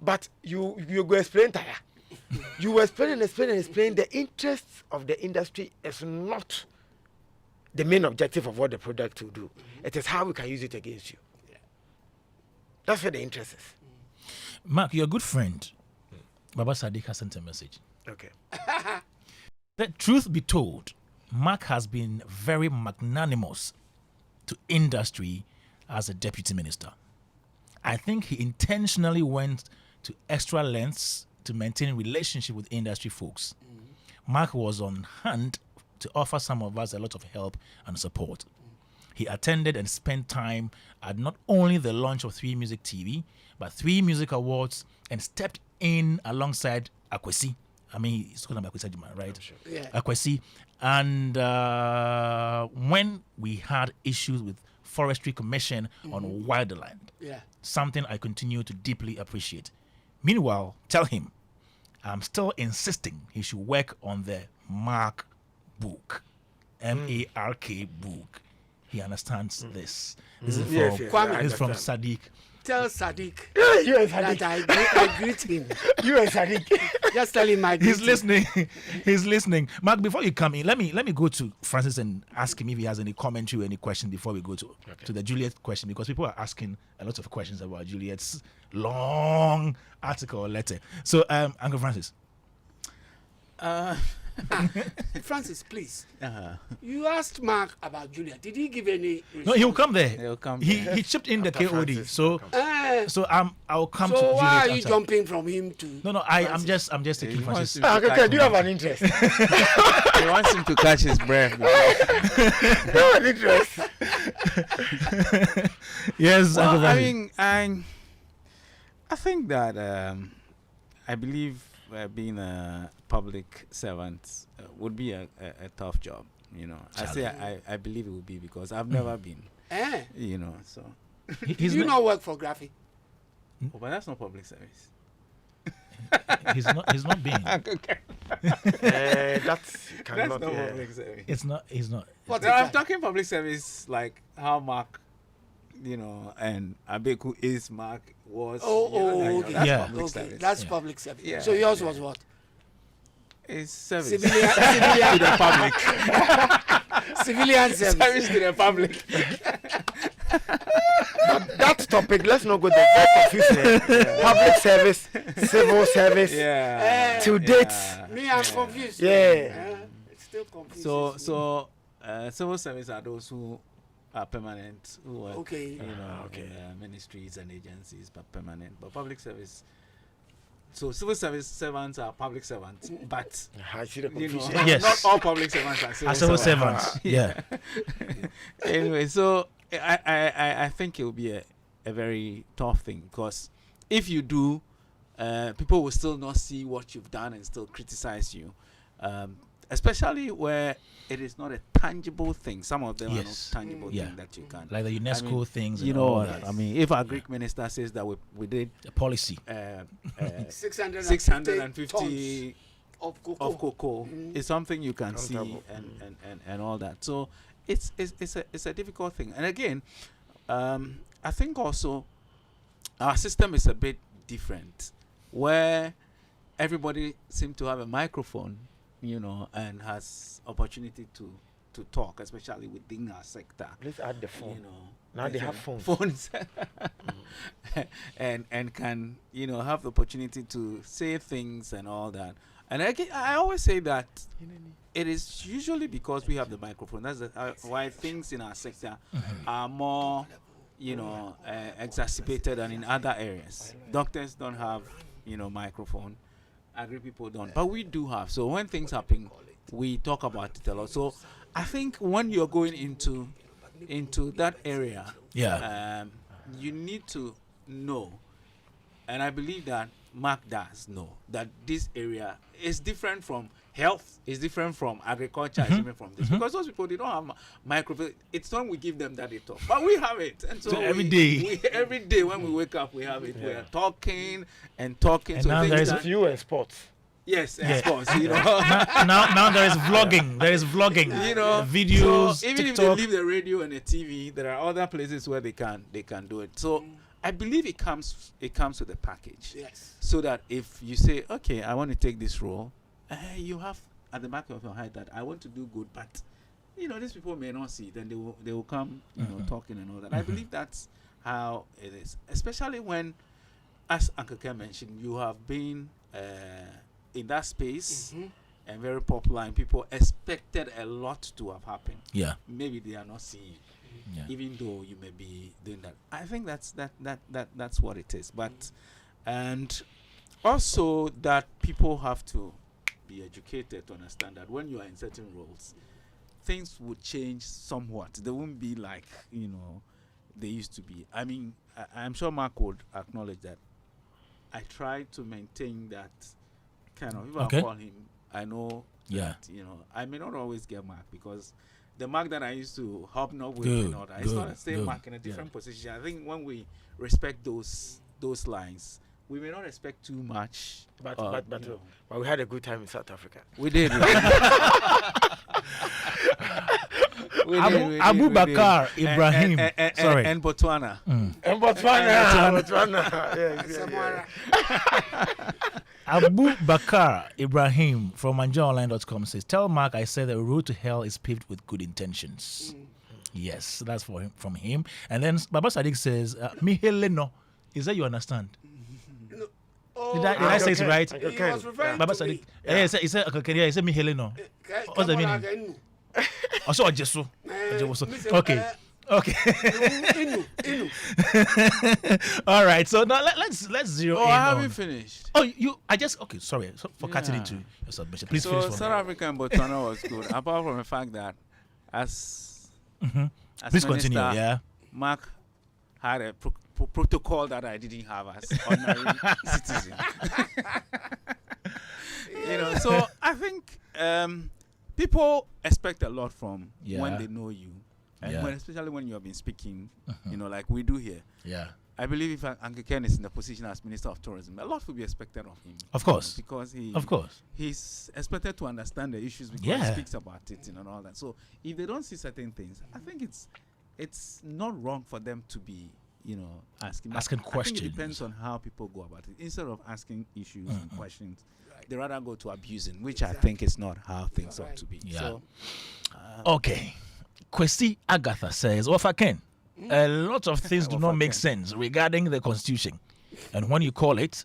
But you go explain, Taya. You were explain. The interests of the industry is not the main objective of what the product will do. It is how we can use it against you. That's where the interest is. Mark, you're a good friend. Baba Sadiq has sent a message. Okay. The truth be told, Mark has been very magnanimous to industry as a deputy minister. I think he intentionally went to extra lengths to maintain relationship with industry folks. Mark was on hand to offer some of us a lot of help and support. He attended and spent time at not only the launch of 3 Music TV, but 3 Music Awards, and stepped in alongside Akwesi. I mean, he's calling him Akwesi Adjuma, right? Sure. Yeah. Akwesi. And when we had issues with Forestry Commission on Wildland, Yeah. something I continue to deeply appreciate. Meanwhile, tell him I'm still insisting he should work on the Mark book, MARK book. He understands this. This is Yes, from, yes, Kwame. I this is from understand. Sadiq. Tell Sadiq You and that Sadiq. I greet him. You and Sadiq. Just tell him I greet He's him. listening. He's listening. Mark, before you come in, let me go to Francis and ask him if he has any commentary or any question before we go to the Juliet question, because people are asking a lot of questions about Juliet's long article or letter. So, Uncle Francis. Francis, please. Uh-huh. You asked Mark about Julia. Did he give any response? No, he'll come there. He'll come He there. he chipped in the After KOD. Francis, So he'll come. I'll come to So Juliet why are you after. jumping from him to? No, I'm just taking He wants Francis. him to Okay, catch do you him. have an interest? He wants him to catch his breath. Do you have an interest? Yes, Uncle Well, I Francis. mean, I think that I believe being a public servant would be a tough job. You know, I believe it would be because I've never been. Eh? You know, so. He's Do you not, not work for Graphic? Oh, but that's not public service. he's not being. That's cannot. That's not Yeah. public service. It's not. He's not. What No, is I'm that? talking public service like how Mark, you know, and Abeku is Mark was. Oh, okay. That's Yeah. public Okay, service. that's Yeah. public service. Yeah, So yours yeah. was what? It's service. Civilian, to civilian, the public. civilian service. Service to the public. That topic, let's not go there. Very confusing. Public service, civil service, Yeah. till date. Yeah. Me, I'm confused. Yeah. It's still confusing. So civil service are those who are permanent, who work, Okay. you know, Okay. in ministries and agencies, but permanent. But public service. So civil service servants are public servants, but I see the you know, confusion. Yes. not all public servants are civil As civil servants. servants. Yeah. Anyway, so I think it will be a very tough thing because if you do, people will still not see what you've done and still criticize you, especially where it is not a tangible thing. Some of them Yes. are not tangible Yeah. things that you can. Like the UNESCO mean, things. you and know, all that. that. I mean, if our Greek minister says that we did The policy. 650 650 of cocoa. of cocoa is something you can see Countable. and all that. So it's a difficult thing. And again, I think also our system is a bit different, where everybody seems to have a microphone, you know, and has opportunity to talk, especially within our sector. Please add the phone. You know, Now they have phones. phones and can, you know, have the opportunity to say things and all that. And I always say that it is usually because we have the microphone. That's why things in our sector are more, exacerbated than in other areas. Doctors don't have, microphone. Agri people don't, but we do have. So when things happen, we talk about it a lot. So I think when you're going into that area, you need to know, and I believe that Mark does know that this area is different from health, is different from agriculture, is different from this, because those people, they don't have microphone. It's when we give them that they talk, but we have it, and so every day when we wake up, we have it. We are talking and talking. And so now there is You and sports. yes, of course, now there is vlogging. There is vlogging. Videos, so even TikTok. if they leave the radio and the TV, there are other places where they can do it. So I believe it comes with a package. Yes. So that if you say, okay, I want to take this role, you have at the back of your head that I want to do good, but these people may not see it, and they will come, talking and all that. I believe that's how it is, especially when, as Uncle Ken mentioned, you have been in that space and very popular, and people expected a lot to have happened. Yeah. Maybe they are not seeing it. Yeah. Even though you may be doing that. I think that's what it is. But and also that people have to be educated to understand that when you are in certain roles, things would change somewhat. They won't be like they used to be. I mean, I'm sure Mark would acknowledge that I try to maintain that kind of. If I call him, I know that I may not always get Mark, because the Mark that I used to hobnob with and all that, it's not the same Mark in a different position. I think when we respect those lines, we may not expect too much. But we had a good time in South Africa. We did. Abu Bakar Ibrahim. Sorry. And Botswana. And Botswana. Abu Bakar Ibrahim from ManjaOnline.com says, "Tell Mark I said the road to hell is paved with good intentions." Yes, that's from him. And then Baba Sadiq says, "Miheleno." Is that you understand? Did I say it right? He was referring Baba to Sadiq. me. He said, he said Miheleno. What's the meaning? Also, Jesu. Okay. All right. So now let's zero in. I haven't finished. Okay. Sorry for cutting into your submission. Please finish. South Africa and Botswana was good, apart from the fact that as Please continue. minister, Yeah. Mark had a protocol that I didn't have as ordinary citizen. So I think people expect a lot from when they know you, and especially when you have been speaking, like we do here. Yeah. I believe if Uncle Ken is in the position as Minister of Tourism, a lot will be expected of him. Of course. Because he's expected to understand the issues because he speaks about it, and all that. So if they don't see certain things, I think it's not wrong for them to be, asking questions. I think it depends on how people go about it. Instead of asking issues and questions, they rather go to abusing, which I think is not how things ought to be. Yeah. So, okay. Kwesi Agatha says, Ken, a lot of things do not make sense regarding the Constitution. And when you call it,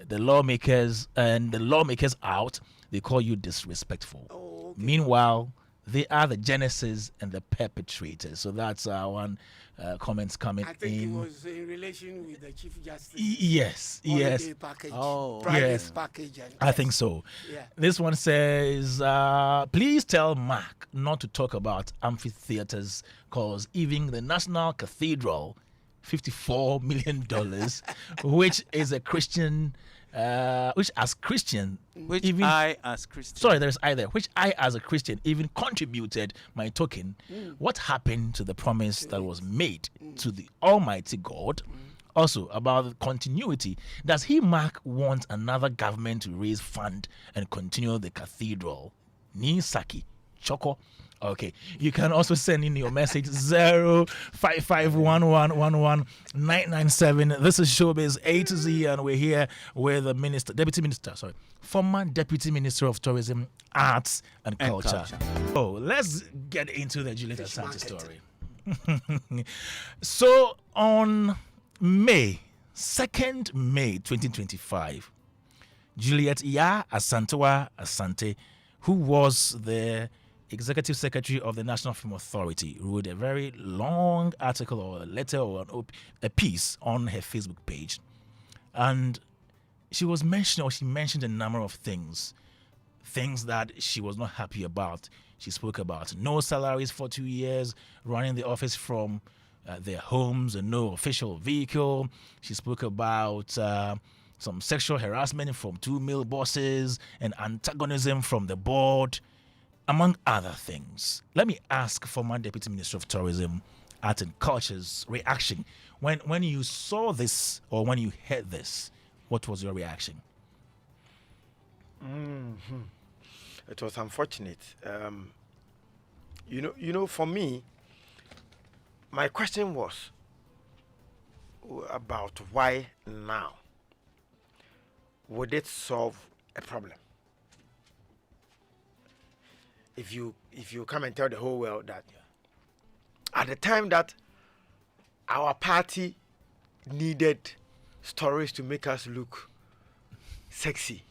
the lawmakers out, they call you disrespectful. Oh, okay. Meanwhile, they are the genesis and the perpetrators. So that's one comments coming in. I think it was in relation with the Chief Justice. Yes. Package, yes. package. And I think so. Yeah. This one says, please tell Mark not to talk about amphitheaters because even the National Cathedral, $54 million, which is a Christian, which as Christian, which as a Christian even contributed my token. What happened to the promise that was made to the Almighty God? Also, about the continuity, does Mark want another government to raise fund and continue the cathedral? Nisaki Choco. Okay, you can also send in your message 05511119997. This is Showbiz A to Z, and we're here with the former Deputy Minister of Tourism, Arts and Culture. Oh, let's get into the Juliet Asante story. So on 2nd May 2025, Juliet Asante, who was the executive secretary of the National Film Authority, wrote a very long article or a letter or a piece on her Facebook page. And she mentioned a number of things that she was not happy about. She spoke about no salaries for 2 years, running the office from their homes and no official vehicle. She spoke about some sexual harassment from 2 male bosses and antagonism from the board, among other things. Let me ask former Deputy Minister of Tourism, Art and Culture's reaction. When you saw this or when you heard this, what was your reaction? Mm-hmm. It was unfortunate. You know, for me, my question was about why now? Would it solve a problem? If you come and tell the whole world that at the time that our party needed stories to make us look sexy,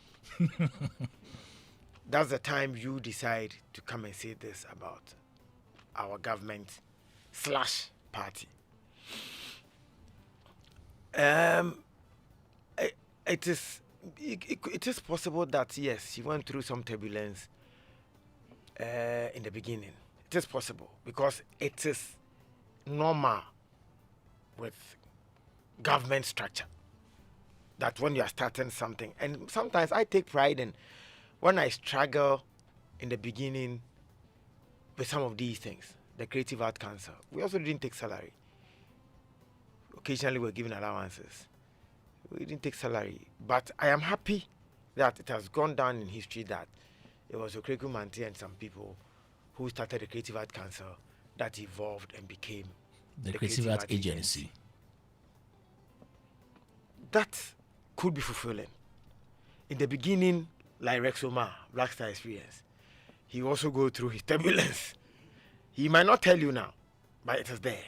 that's the time you decide to come and say this about our government / party. It is possible that yes, she went through some turbulence in the beginning. It is possible because it is normal with government structure that when you are starting something, and sometimes I take pride in when I struggle in the beginning with some of these things. The Creative Art Council, we also didn't take salary. Occasionally we're given allowances. We didn't take salary, but I am happy that it has gone down in history that it was Okraku-Mantey and some people who started the Creative Art Council that evolved and became the Creative Art Agency. That could be fulfilling. In the beginning, like Rex Omar, Black Star Experience, he also go through his turbulence. He might not tell you now, but it is there.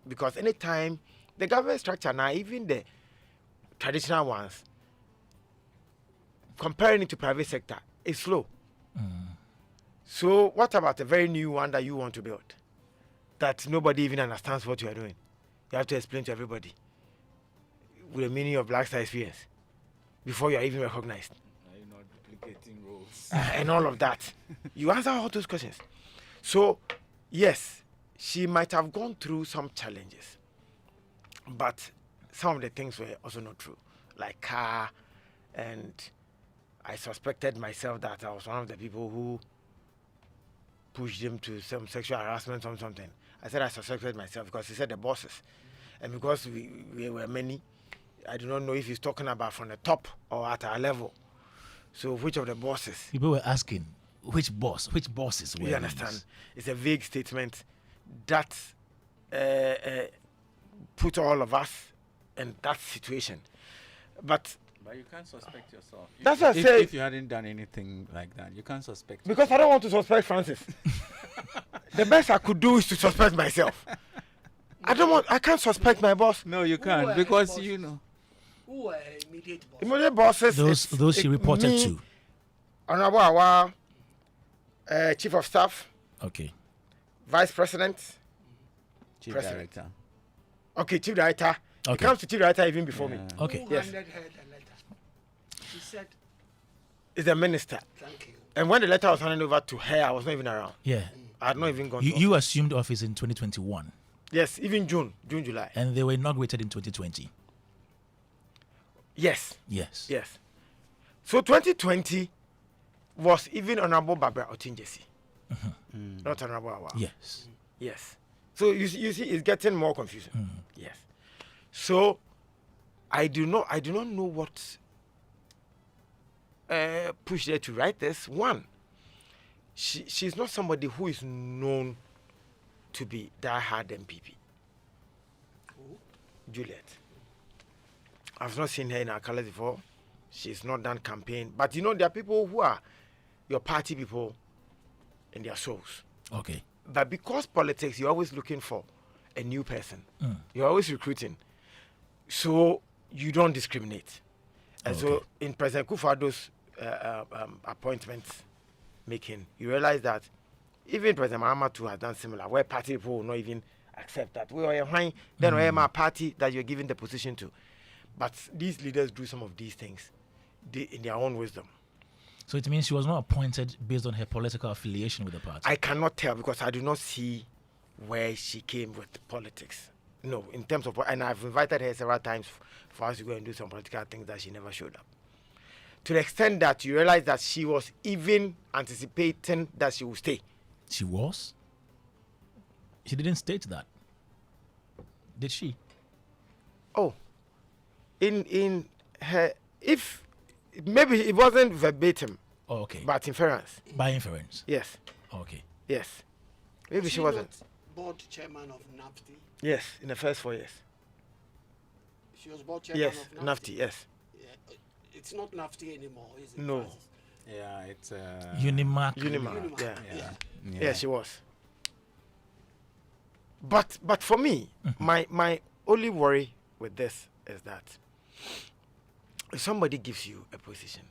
Because anytime the government structure now, even the traditional ones, comparing it to private sector, is slow. So what about a very new one that you want to build? That nobody even understands what you are doing. You have to explain to everybody with the meaning of Black Star Experience before you are even recognized. Are you not duplicating roles? And all of that. You answer all those questions. So, yes, she might have gone through some challenges, but some of the things were also not true, like car, and I suspected myself that I was one of the people who pushed him to some sexual harassment or something. I said I suspected myself because he said the bosses, and because we were many, I do not know if he's talking about from the top or at our level. So which of the bosses? People were asking, which bosses were You understand? It's a vague statement that put all of us in that situation. But you can't suspect yourself. That's what I say. If you hadn't done anything like that, you can't suspect Because yourself. I don't want to suspect Francis. The best I could do is to suspect myself. I can't suspect my boss. No, you can't, because you know. Who were immediate bosses? Immediate bosses. Those she reported me, to. Honorable Awa, Chief of Staff, Okay. Vice President, Chief President. Director. okay, Chief Director. It Okay. comes to Chief Director even before me. Yeah. Okay. Who Yes. handed her the letter? She said, It's the minister. thank you. And when the letter was handed over to her, I was not even around. Yeah. I had not even gone to You office. assumed office in 2021, Yes, even June, July. and they were inaugurated in 2020. Yes, Yes. yes. So 2020 was even Honorable Barbara Otinjesi, not Honorable Awa. Yes. Yes. So you see, it's getting more confusing. Yes. So I do not know what pushed her to write this. One, she's not somebody who is known to be die-hard MPP. Juliet. I've not seen her in our colors before. She's not done campaign. But you know, there are people who are your party people in their souls. Okay. But because politics, you're always looking for a new person. You're always recruiting. So you don't discriminate. And so Okay. in President Kufuor's appointment making, you realize that even President Mahama too has done similar, where party people will not even accept that. We are a then we are my party that you're giving the position to. But these leaders do some of these things in their own wisdom. So it means she was not appointed based on her political affiliation with the party. I cannot tell because I do not see where she came with politics. No, in terms of, and I've invited her several times for us to go and do some political things that she never showed up. To the extent that you realize that she was even anticipating that she would stay. She was? She didn't state that. Did she? Oh, in her, if maybe it wasn't verbatim, Oh, okay. but inference. By inference. Yes, Okay. yes. Maybe Was she she wasn't. not board chairman of NAFTI? Yes, in the first 4 years. She was board chairman Yes, of NAFTI, yes. Yeah. It's not NAFTI anymore, is it? No. Francis? Yeah, it's Unimark. Unimark, yeah. Yeah. Yeah, she was. But for me, my only worry with this is that if somebody gives you a position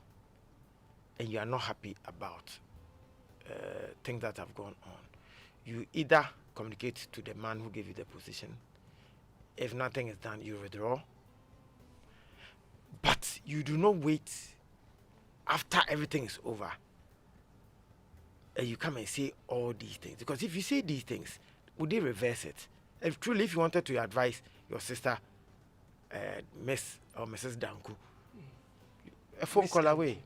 and you are not happy about things that have gone on, you either communicate to the man who gave you the position. If nothing is done, you withdraw. But you do not wait after everything is over and you come and say all these things. Because if you say these things, would they reverse it? If you wanted to advise your sister, Miss or Mrs. Danku, a phone Miss call Danku. away.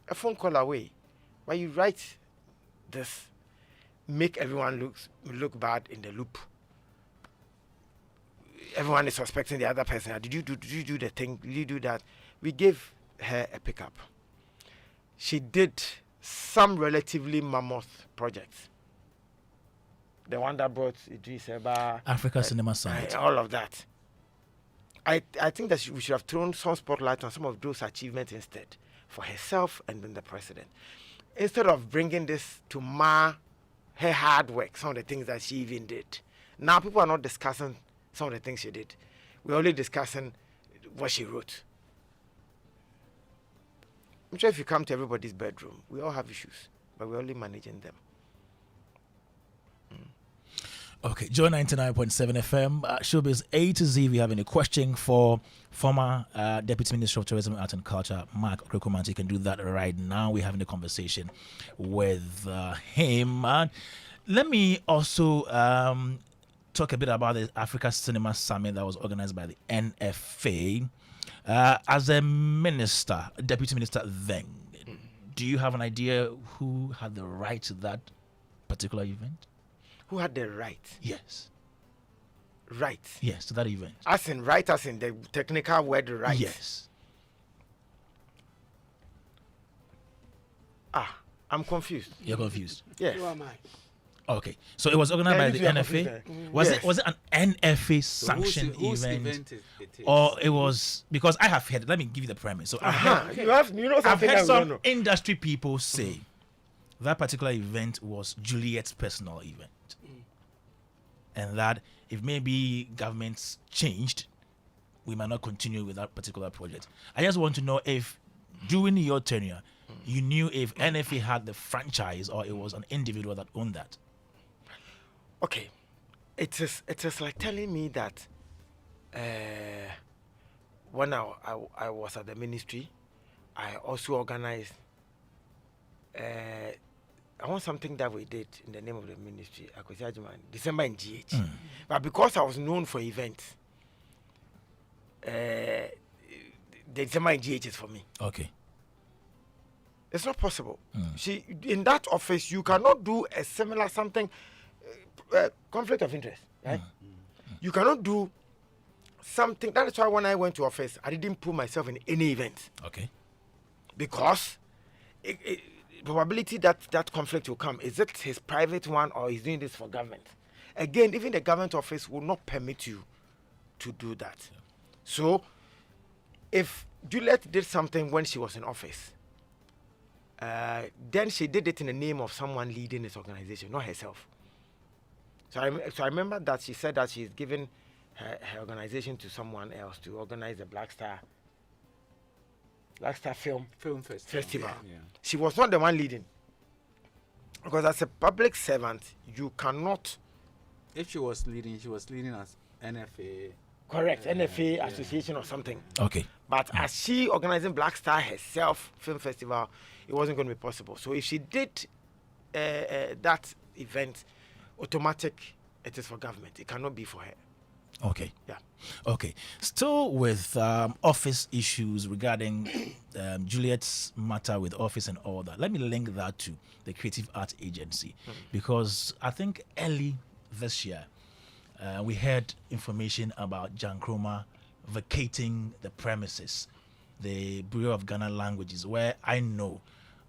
A phone call away. When you write this, make everyone look bad in the loop. Everyone is suspecting the other person. Did you do the thing? Did you do that? We gave her a pickup. She did some relatively mammoth projects. The one that brought Idris Elba, Africa Cinema Summit. all of that. I think that we should have thrown some spotlight on some of those achievements instead, for herself and then the president, instead of bringing this to mar her hard work, some of the things that she even did. Now people are not discussing some of the things she did. We're only discussing what she wrote. I'm sure if you come to everybody's bedroom, we all have issues, but we're only managing them. Okay, Joy 99.7 FM, Showbiz A to Z. If you have any question for former Deputy Minister of Tourism, Art and Culture, Mark Okraku-Mantey, you can do that right now. We're having a conversation with him. Let me also talk a bit about the Africa Cinema Summit that was organized by the NFA. As a minister, deputy minister then, do you have an idea who had the right to that particular event? Who had the right? Yes. Right. Yes, to that event. As in right, as in the technical word right. Yes. I'm confused. You're confused. Yes. Who am I? Okay. So it was organized Yeah, by if the you are NFA. confused, Was yes. it an NFA So sanctioned whose event? event it is? Or it was, because I have heard, let me give you the premise. So I've heard, You know I've something heard that we don't some know. industry people say that particular event was Juliet's personal event. And that if maybe governments changed, we might not continue with that particular project. I just want to know if during your tenure, you knew if NFA had the franchise or it was an individual that owned that. Okay, it is like telling me that when I was at the ministry, I also organized. I want something that we did in the name of the ministry, December in GH. But because I was known for events, the December in GH is for me. Okay. It's not possible. See, in that office, you cannot do a similar something, conflict of interest, right? You cannot do something. That is why when I went to office, I didn't put myself in any event. Okay. Because probability that conflict will come. Is it his private one or he's doing this for government? Again, even the government office will not permit you to do that. So, if Juliet did something when she was in office, then she did it in the name of someone leading this organization, not herself. So I remember that she said that she's given her organization to someone else to organize the Black Star Black Star Film Festival. Yeah. She was not the one leading. Because as a public servant, you cannot. If she was leading as NFA. Correct, NFA yeah. association or something. Okay. But as she organizing Black Star herself film festival, it wasn't going to be possible. So if she did that event, automatic, it is for government. It cannot be for her. Okay. Yeah. Okay. Still with office issues regarding Juliet's matter with office and all that. Let me link that to the Creative Arts Agency because I think early this year we heard information about Jan Kroma vacating the premises, the Bureau of Ghana Languages, where I know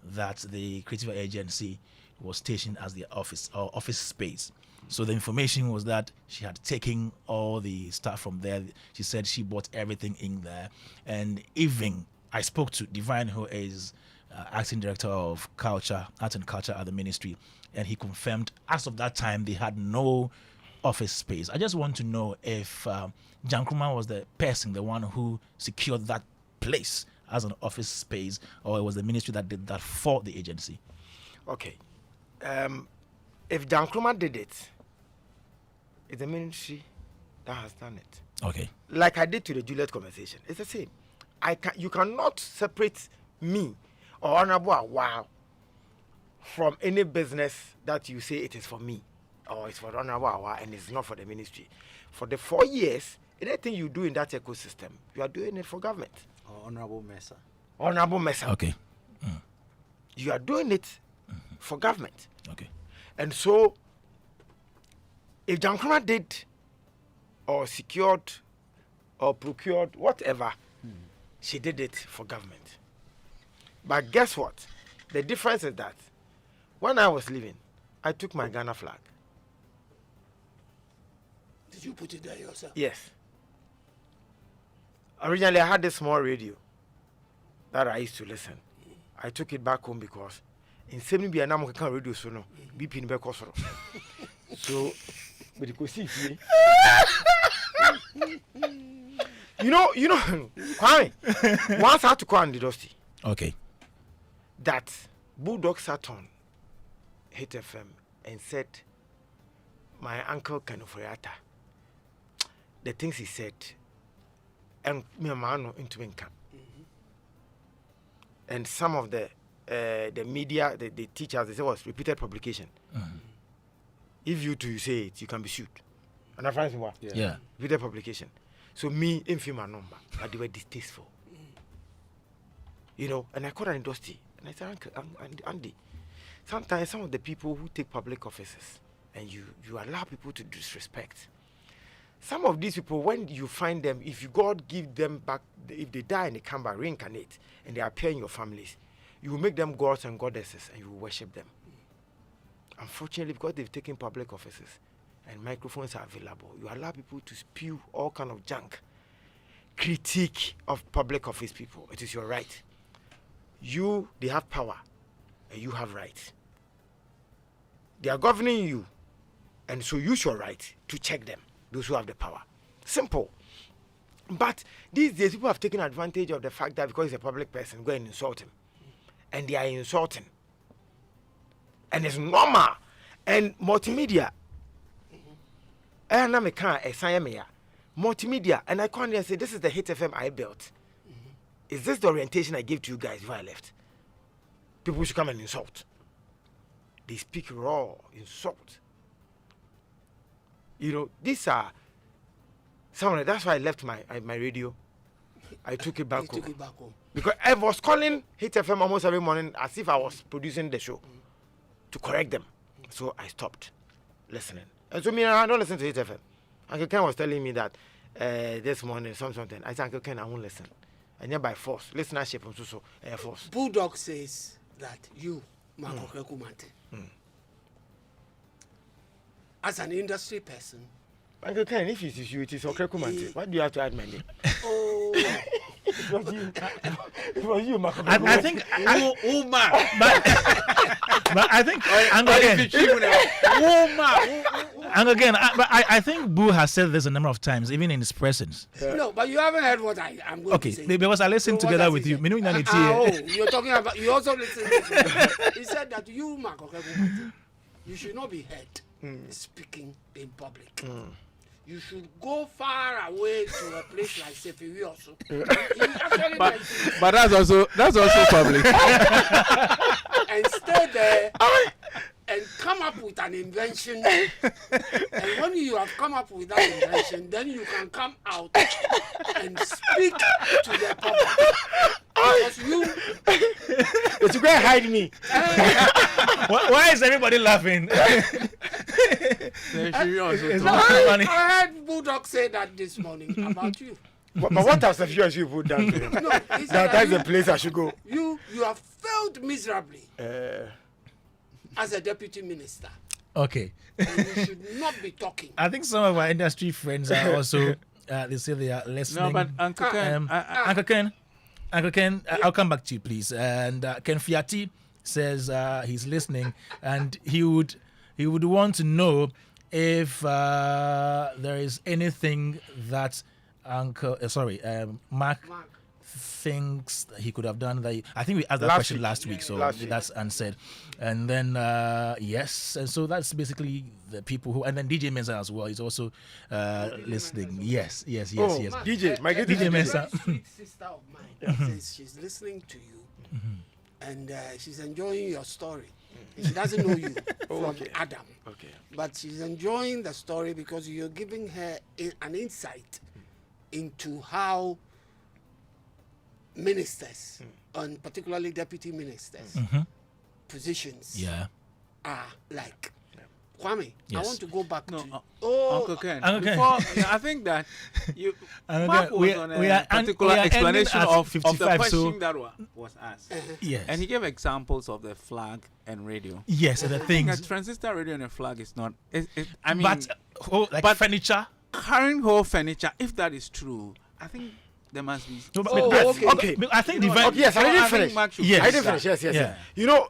that the Creative Agency was stationed as the office or office space. So the information was that she had taken all the stuff from there. She said she bought everything in there. And even I spoke to Divine, who is acting director of culture, art and culture at the ministry, and he confirmed as of that time they had no office space. I just want to know if Jan Kroma was the person, the one who secured that place as an office space, or it was the ministry that did that for the agency. Okay. If Jan Kroma did it, it's the ministry that has done it. Okay. Like I did to the Juliet conversation. It's the same. You cannot separate me or Honorable Awao from any business that you say it is for me or it's for Honorable Awao and it's not for the ministry. For the 4 years, anything you do in that ecosystem, you are doing it for government. Or Honorable Mesa. Honorable Mesa. Okay. You are doing it for government. Okay. And so, if Jan Kroma did or secured or procured whatever, she did it for government. But guess what? The difference is that when I was leaving, I took my Ghana flag. Did you put it there yourself? Yes. Originally, I had this small radio that I used to listen. I took it back home because in 70 years, I'm on radio, so no, BP in Bekosoro. So, but you could see, you know, Kwame, once I had to call on the Dusty. Okay. That Bulldog sat on Hit FM and said, my uncle Kanoforiata, the things he said, and me man into income. And some of the media, the teachers, they say was repeated publication. If you two say it, you can be sued. And I find what? Yeah. Repeated publication. So me, in my number, but they were distasteful. You know, and I called an industry, and I said, Uncle, Andy, sometimes some of the people who take public offices, and you allow people to disrespect. Some of these people, when you find them, if you God give them back, if they die and they come back, reincarnate, and they appear in your families, you will make them gods and goddesses, and you will worship them. Unfortunately, because they've taken public offices, and microphones are available, you allow people to spew all kind of junk, critique of public office people. It is your right. They have power, and you have rights. They are governing you, and so use your right to check them, those who have the power. Simple. But these days, people have taken advantage of the fact that because he's a public person, go and insult him. And they are insulting. And it's normal. And multimedia. Multimedia. And I come here and say, this is the Hit FM I built. Is this the orientation I gave to you guys before I left? People should come and insult. They speak raw, insult. You know, these are some of that's why I left my radio. I took it back home. Took it back home. Because I was calling Hit FM almost every morning as if I was producing the show to correct them. So I stopped listening. And so I don't listen to Hit FM. Uncle Ken was telling me that this morning, something. I said, Uncle Ken, I won't listen. And then by force, listenership from so force. Bulldog says that you, Okraku-Mantey, as an industry person. Uncle Ken, if it's you, it is Okraku-Mantey. What do you have to add my name? Oh, It was you. It was you, I think, but I think, and again, And again, I think Boo has said this a number of times, even in his presence. No, but you haven't heard what I'm going Okay, to say. because I listened So what together does with he you. say? You're talking about. You also listened. He said that you, Mark Okraku-Mantey, you should not be heard speaking in public. You should go far away to a place like Sefiwi also. But that's also public. And stay there and come up with an invention. And when you have come up with that invention, then you can come out and speak to the public. Because But you go and hide me. Why is everybody laughing? I heard Bulldog say that this morning about you. But what else have you put down to him? No, he said That's you- the place I should go. You have failed miserably as a deputy minister. Okay. And you should not be talking. I think some of our industry friends are also, they say they are listening. No, but Uncle Ken, Uncle Ken, I'll come back to you, please. And Ken Fiati says he's listening, and he would want to know if there is anything that Mark thinks that he could have done. I think we asked that question last week, so that's answered. And then yes, and so that's basically the people who, and then DJ Mensah as well. He's also listening. Yes. DJ, my DJ Mensah. Sweet sister of mine says she's listening to you, and she's enjoying your story. She doesn't know you from Adam, but she's enjoying the story because you're giving her an insight into how ministers, and particularly deputy ministers, positions are like. Kwame, I want to go back to Uncle Ken. Uncle Ken. Before, I think that Mark was on a particular explanation of the 55, question that was asked. Yes. And he gave examples of the flag and radio. Yes, and the I think things. a transistor radio and a flag is not. But furniture. Carrying whole furniture, if that is true, I think there must be. No, but okay. I think You know the what? yes, I didn't think finish. Mark should Yes. I didn't finish. Yes. Yeah. You know,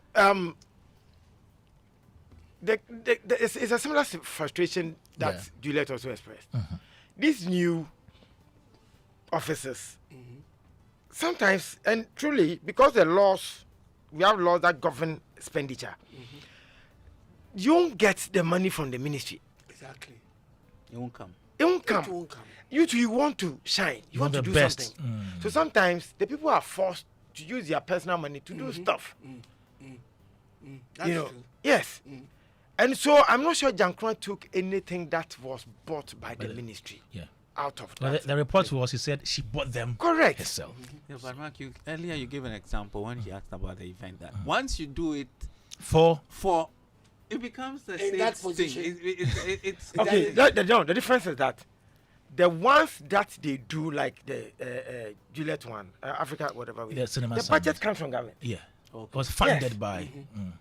it's a similar frustration that Juliet also expressed. These new officers, sometimes, and truly, because we have laws that govern expenditure, you won't get the money from the ministry. exactly. It won't come. It won't It come. won't come. You want to shine. You want to the do best. something. So sometimes the people are forced to use their personal money to do stuff. That's You know, true. yes. And so I'm not sure Jankron took anything that was bought by the ministry Yeah. out of But that. the report was, he said she bought them Correct. herself. Yeah, but Mark, earlier you gave an example when he asked about the event that once you do it For it becomes the In same that thing. position. It's Okay, the difference is that the ones that they do, like the Juliet one, Africa, whatever, The cinema the sound. budget comes from government. yeah, Okay. was funded Yes. by.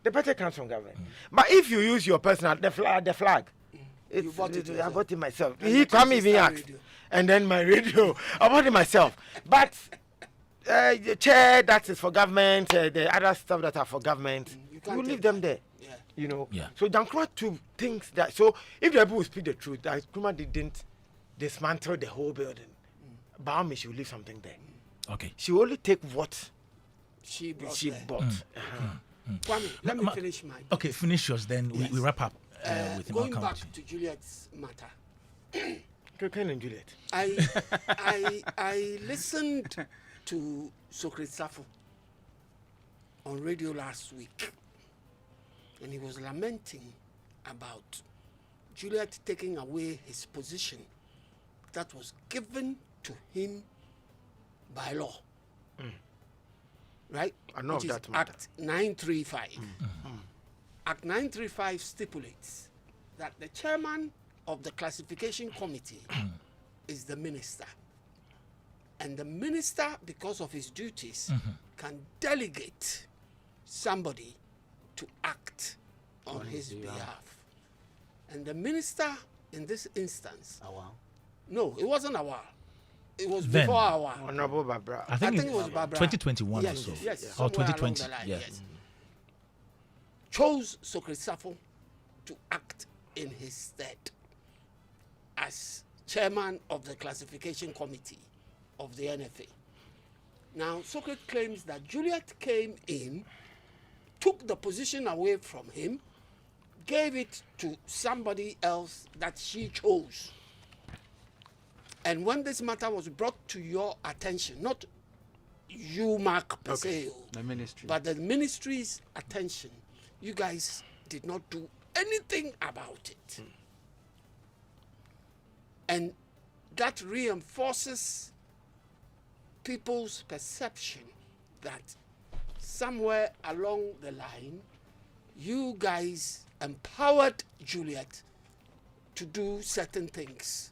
The budget comes from government. But if you use your personal, the flag, You bought it I bought it myself. And He the come even transistor asked, radio. and then my radio, I bought it myself. But the chair that is for government, the other stuff that are for government, You can't you leave take them there. Yeah. You know. Yeah. So Jankuma too thinks that. So if the people will speak the truth, that Kuma didn't dismantle the whole building. Baumi, she will leave something there. Okay. She will only take what She brought she there. bought. Kwame, let me finish my. Okay, finish yours. Then we wrap up with him. I'll Going come back to you. to Juliet's matter, Cocaine and Juliet. I listened to Sokrit Safo on radio last week, and he was lamenting about Juliet taking away his position that was given to him by law. Right? I know Which of is that matter. Act 935. Act 935 stipulates that the chairman of the classification committee is the minister. And the minister, because of his duties, can delegate somebody to act on his behalf. And the minister, in this instance, no, it wasn't a while. It was Then. before our while. Honorable Barbara. I think it was Barbara. 2021 Yes, or so. yes, Or somewhere along 2020. the line, Yeah. yes. Chose Sokrit Safo to act in his stead. as chairman of the classification committee of the NFA. Now, Socrates claims that Juliet came in, took the position away from him, gave it to somebody else that she chose. And when this matter was brought to your attention, not you, Mark, per se, The ministry. but the ministry's attention, you guys did not do anything about it. And that reinforces people's perception that somewhere along the line, you guys empowered Juliet to do certain things.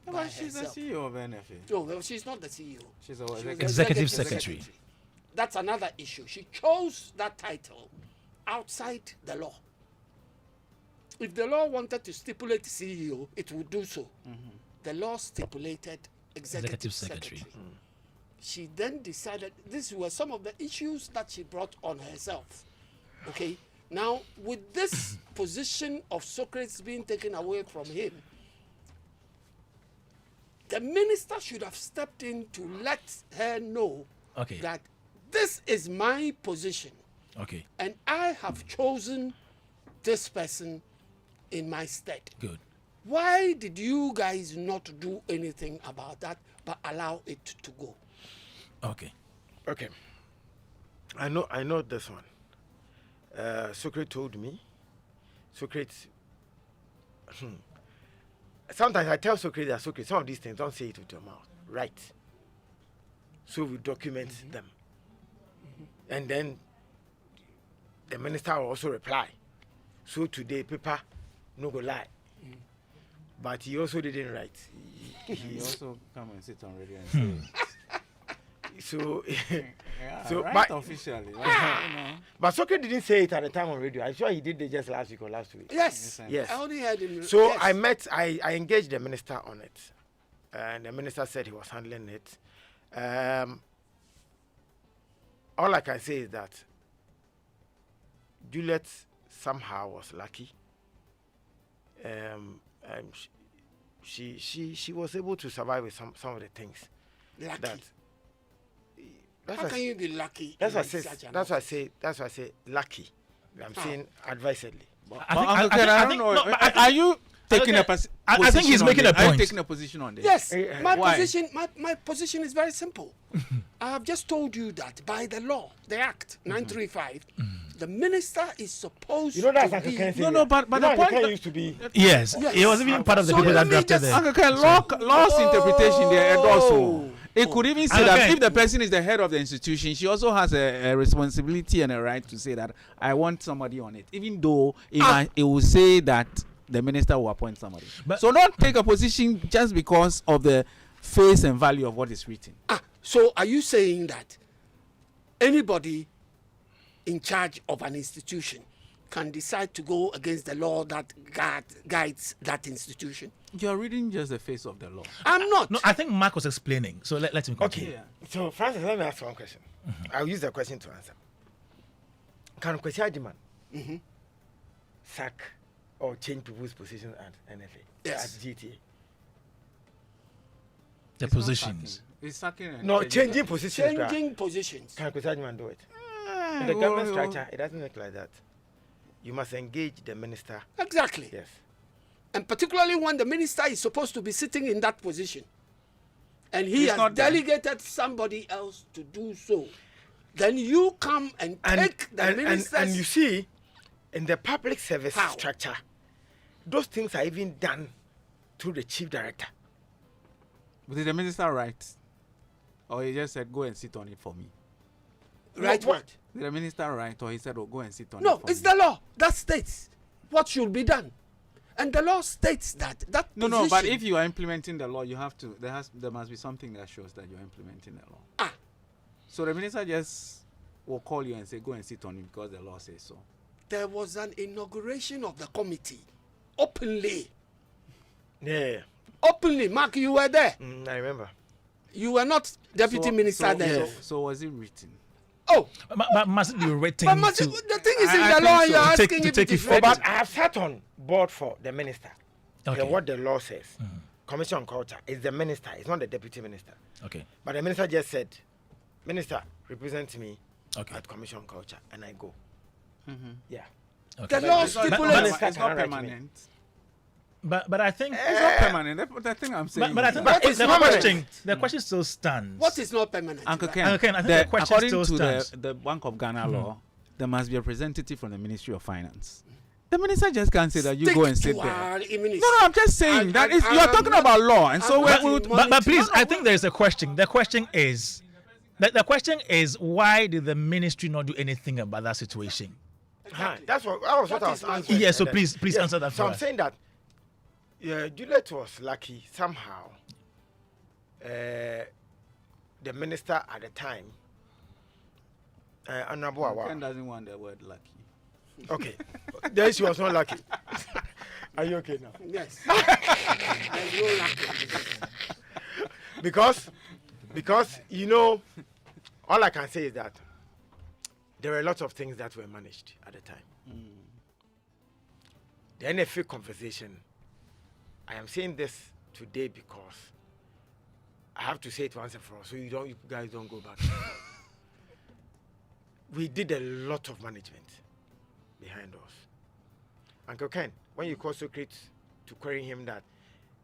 Yeah, by but she's the herself. CEO of NFA. No, well, she's not the CEO. She's a She was the Executive secretary. That's another issue. She chose that title outside the law. If the law wanted to stipulate CEO, it would do so. The law stipulated executive secretary. She then decided these were some of the issues that she brought on herself. Okay. Now, with this position of Socrates being taken away from him, the minister should have stepped in to let her know Okay. that this is my position Okay. and I have chosen this person in my stead. Good. Why did you guys not do anything about that but allow it to go? Okay. Okay. I know this one. Socrates told me. Socrates. Sometimes I tell Socrates that Socrates, some of these things don't say it with your mouth. Right. So we document them. And then the minister will also reply. So today, paper no go lie. But he also didn't write. He also come and sit on radio and say, So, yeah, So, right but- officially. Like, you know. but Socrates didn't say it at the time on radio. I'm sure he did it just last week or last week. Yes. Yes. I only heard him. So yes. I engaged the minister on it, and the minister said he was handling it. All I can say is that Juliet somehow was lucky. She was able to survive with some of the things Lucky. that. How can you be lucky? That's in why I say. such an That's why I office? say. That's why I say lucky. I'm saying advisedly. I don't know. Are you taking a position? I think he's making a Are you point. taking a position on this? Yes, my Why? position is very simple. I have just told you that by the law, the Act 935, the minister is supposed You know that's to Uncle be. Ken saying No, no, that. but You know the Uncle point Ken that- used to be. Yes. Yes. He was even part of the So people let that me drafted just- the. Uncle Ken, law's interpretation there also. It Oh. could even say Uncle that Ken. if the person is the head of the institution, she also has a responsibility and a right to say that I want somebody on it, even though it will say that the minister will appoint somebody. But- So don't take a position just because of the face and value of what is written. So are you saying that anybody in charge of an institution can decide to go against the law that guides that institution? You're reading just the face of the law. I'm not. No, I think Mark was explaining. So let him continue. Okay. Yeah. So Francis, let me ask one question. I'll use the question to answer. Can Kwesi Agyemang sack or change people's position at NFA? Yes. At GTA? The It's not positions. sacking. It's sacking and No, changing positions. bruh. Changing positions. Can Kwesi Agyemang do it? In the government structure, it doesn't work like that. You must engage the minister. Exactly. Yes. And particularly when the minister is supposed to be sitting in that position and he He's has not there. delegated somebody else to do so, then you come and take the minister's... and you see, in the public service How? structure, those things are even done through the chief director. But did the minister write? Or he just said, go and sit on it for me? Right, No, what? Did the minister write? Or he said, oh, go and sit on it No, for it's me? the law that states what should be done. And the law states that No, but position- if you are implementing the law, you have to. There must be something that shows that you're implementing the law. Ah. So the minister just will call you and say, "Go and sit on it because the law says so." there was an inauguration of the committee openly. Yeah. Openly. Mark, you were there. I remember. You were not deputy minister there. So was it written? Oh, But must it be written but must to, the thing is I in the think law, so. you're To asking take if it is effect. Oh, ready. but I have sat on board for the minister. Okay. What the law says. Commission on Culture. It's the minister. It's not the deputy minister. Okay. But the minister just said, Minister, represent me Okay. at Commission on Culture, and I go. Yeah. Okay. The law It's not, stipulates. it's not Can write me. permanent. But I think. It's not permanent. That's what I think I'm saying. But I think But the it's permanent. question still stands. What is not permanent? Uncle right? Ken, Uncle Ken, I think the question according still to stands. the Bank of Ghana law, there must be a representative from the Ministry of Finance. The minister just can't say that you Stick go and to sit there. our ministry. No, I'm just saying that is, you're talking about law, and so I'm we're, not- But please, I think there's a question. The question is, the question is, why did the ministry not do anything about that situation? Exactly. That was what I was is my answering. Yes, so And then- please answer that So for I'm us. saying that Juliet was lucky somehow. The minister at the time, Honorable Ken Awa. doesn't want the word lucky. Okay, then she was not lucky. Are you okay now? Yes. There's no lack of this. Because you know, all I can say is that there were a lot of things that were managed at the time. The NFA conversation, I am saying this today because I have to say it once and for all, so you guys don't go back. We did a lot of management behind us. Uncle Ken, when you called Socrates to query him that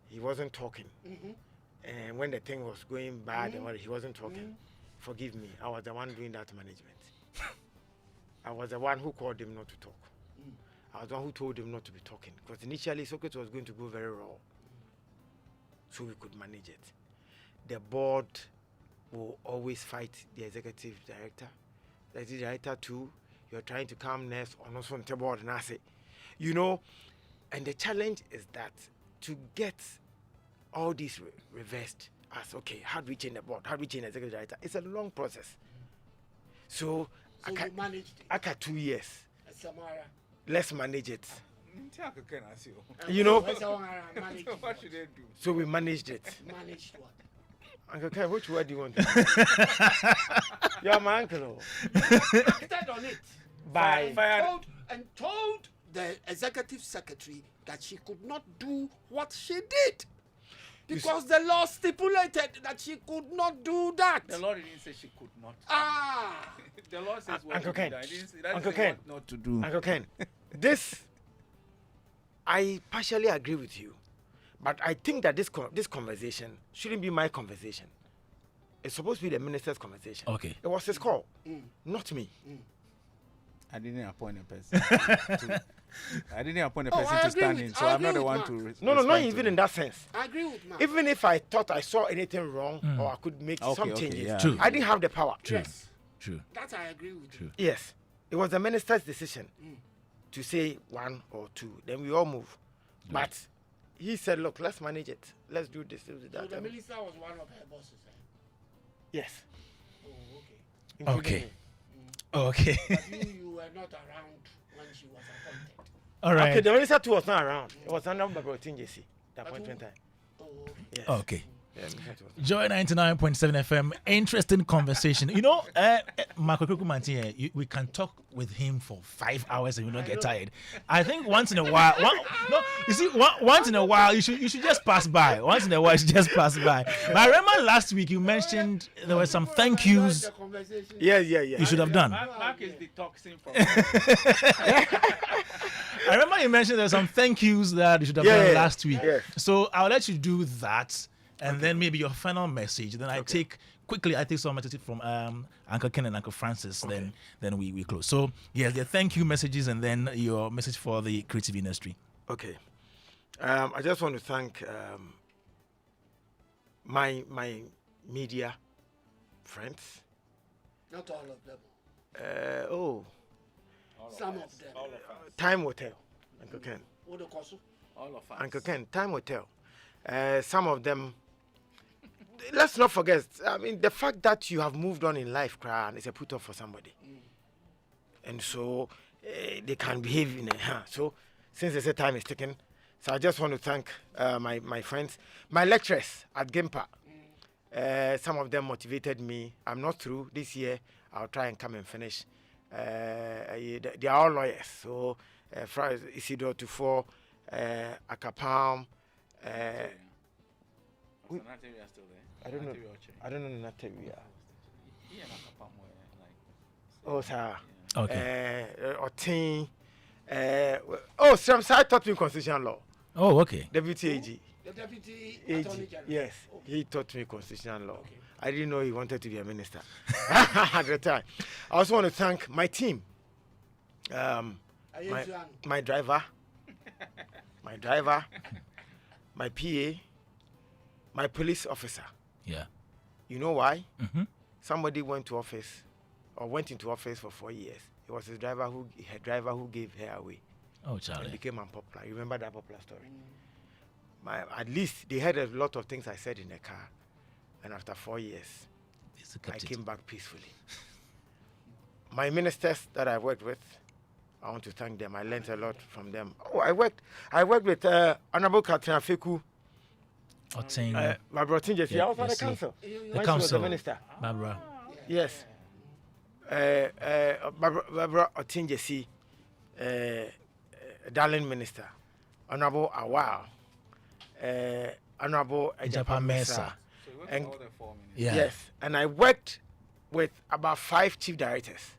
he wasn't talking, and when the thing was going bad and what he wasn't talking, forgive me, I was the one doing that management. I was the one who called him not to talk. I was the one who told him not to be talking, because initially Socrates was going to go very raw, so we could manage it. The board will always fight the executive director. The executive director too. You're trying to calm nerves on also on the board, and I say, you know, and the challenge is that to get all this reversed as okay, how do we change the board? How do we change the executive director? It's a long process. So So you managed it. I got 2 years. Samara. Let's manage it. Uncle Ken, I see. You know, Samara managed What should they do? so we managed it. Managed what? Uncle Ken, which word do you want? You're my uncle. Acted on it. By Told the executive secretary that she could not do what she did. Because the law stipulated that she could not do that. The law didn't say she could not. Ah! The law says what Uncle to do. Ken. It didn't say- that Uncle didn't say Ken. what not to do. Uncle Ken, this I partially agree with you, but I think that this conversation shouldn't be my conversation. It's supposed to be the minister's conversation. Okay. It was his call, not me. I didn't appoint a person. I didn't appoint a Oh, person I to agree stand with- in, so I I'm not agree the with one to. Mark. No, not respond to even them. in that sense. I agree with Mark. Even if I thought I saw anything wrong or I could make Okay, some okay, changes, yeah. True. I didn't have the power. Yes. True. That I agree with you. Yes, it was the minister's decision to say 1 or 2. Then we all move. But he said, "Look, let's manage it. Let's do this, let's do So that." the minister was one of her bosses. Eh? Yes. Oh, okay. including Okay. me. Okay. But you were not around when she was appointed. All right. Okay, the minister too was not around. It was under Babylon JC, the But appointment who- time. Oh, okay. Yes. Okay. Yeah, the minister too was not. Joy 99.7 FM. Interesting conversation. You know, Okraku-Mantey, we can talk with him for 5 hours and we don't get tired. I think once in a while, once in a while, you should just pass by. Once in a while, you should just pass by. But I remember last week you mentioned there were some thank yous The conversation. Yeah. you should have done. Mark is detoxing from. I remember you mentioned there were some thank yous that you should have done last week. Yeah. So I'll let you do that, and then maybe your final message. Then I take some messages from Uncle Ken and Uncle Francis. Then we close. So yes, the thank you messages, and then your message for the creative industry. Okay. I just want to thank my media friends. Not all of them. Some of them. Time will tell, Uncle Ken. What the cost? All of us. Uncle Ken, time will tell. Some of them, let's not forget, I mean, the fact that you have moved on in life, is a put off for somebody. And so they can behave in a, so since they say time is ticking, so I just want to thank my friends, my lecturers at GIMPA. Some of them motivated me. I'm not through this year. I'll try and come and finish. They are all lawyers. So, Isidore Tufo, Akapam, We- Sanate, we are still there. I don't know. Sanate, we are changing. I don't know nothing we are. Yeah, like a palm oil, like. Oh, sir. Okay. Otin. Oh, Sam Sai taught me constitutional law. Oh, okay. Deputy AG. The deputy AG. attorney general. Yes, Okay. he taught me constitutional law. Okay. I didn't know he wanted to be a minister at the time. I also want to thank my team. My driver, my PA, my police officer. Yeah. You know why? Mm-hmm. Somebody went into office for 4 years. It was her driver who gave her away Oh, and Charlie. became unpopular. You remember that popular story? At least they heard a lot of things I said in the car, and after 4 years, I came back peacefully. My ministers that I worked with, I want to thank them. I learned a lot from them. Oh, I worked with Honorable Katrina Feku, Barbara Otinjesi. Yeah, I was on the you see. council. The When she was council. the minister. Barbara. Yes. Barbara Otinjesi, darling minister. Honorable Awal, Honorable Ejapa Mesa. So we went And- to all the 4 minutes. Yeah. Yes, and I worked with about 5 chief directors.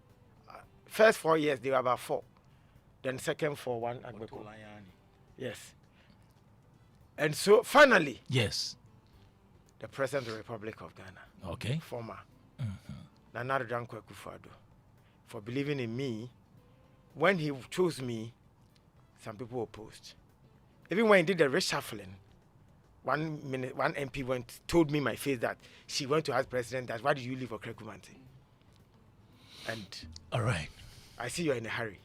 First 4 years, they were about 4. Then second 4, 1 Agbeko. Otolayani. Yes. And so finally, Yes. the President of the Republic of Ghana, Okay. former Nana Addo Dankwa Akufo-Addo, for believing in me. When he chose me, some people opposed. Even when he did the reshuffling, one MP told me my face that she went to ask President that why did you leave Okraku-Mantey? And All right. I see you're in a hurry.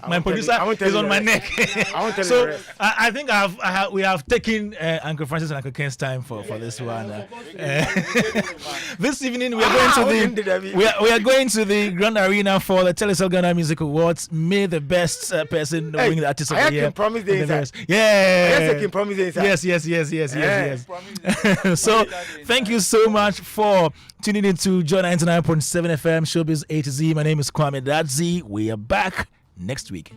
My producer is on my neck. I won't tell you the So rest. I think we have taken Uncle Francis and Uncle Ken's time for this one. This evening we are going to we are going to the Grand Arena for the Telecel Ghana Music Awards. May the best person win the artist of I the year. can promise the and the inside. rest. Yeah. Yes, I can promise the inside. Yes. Promise So thank you so much for tuning in to Joy 99.7 FM Showbiz A to Z. My name is Kwame Dadzie. We are back next week.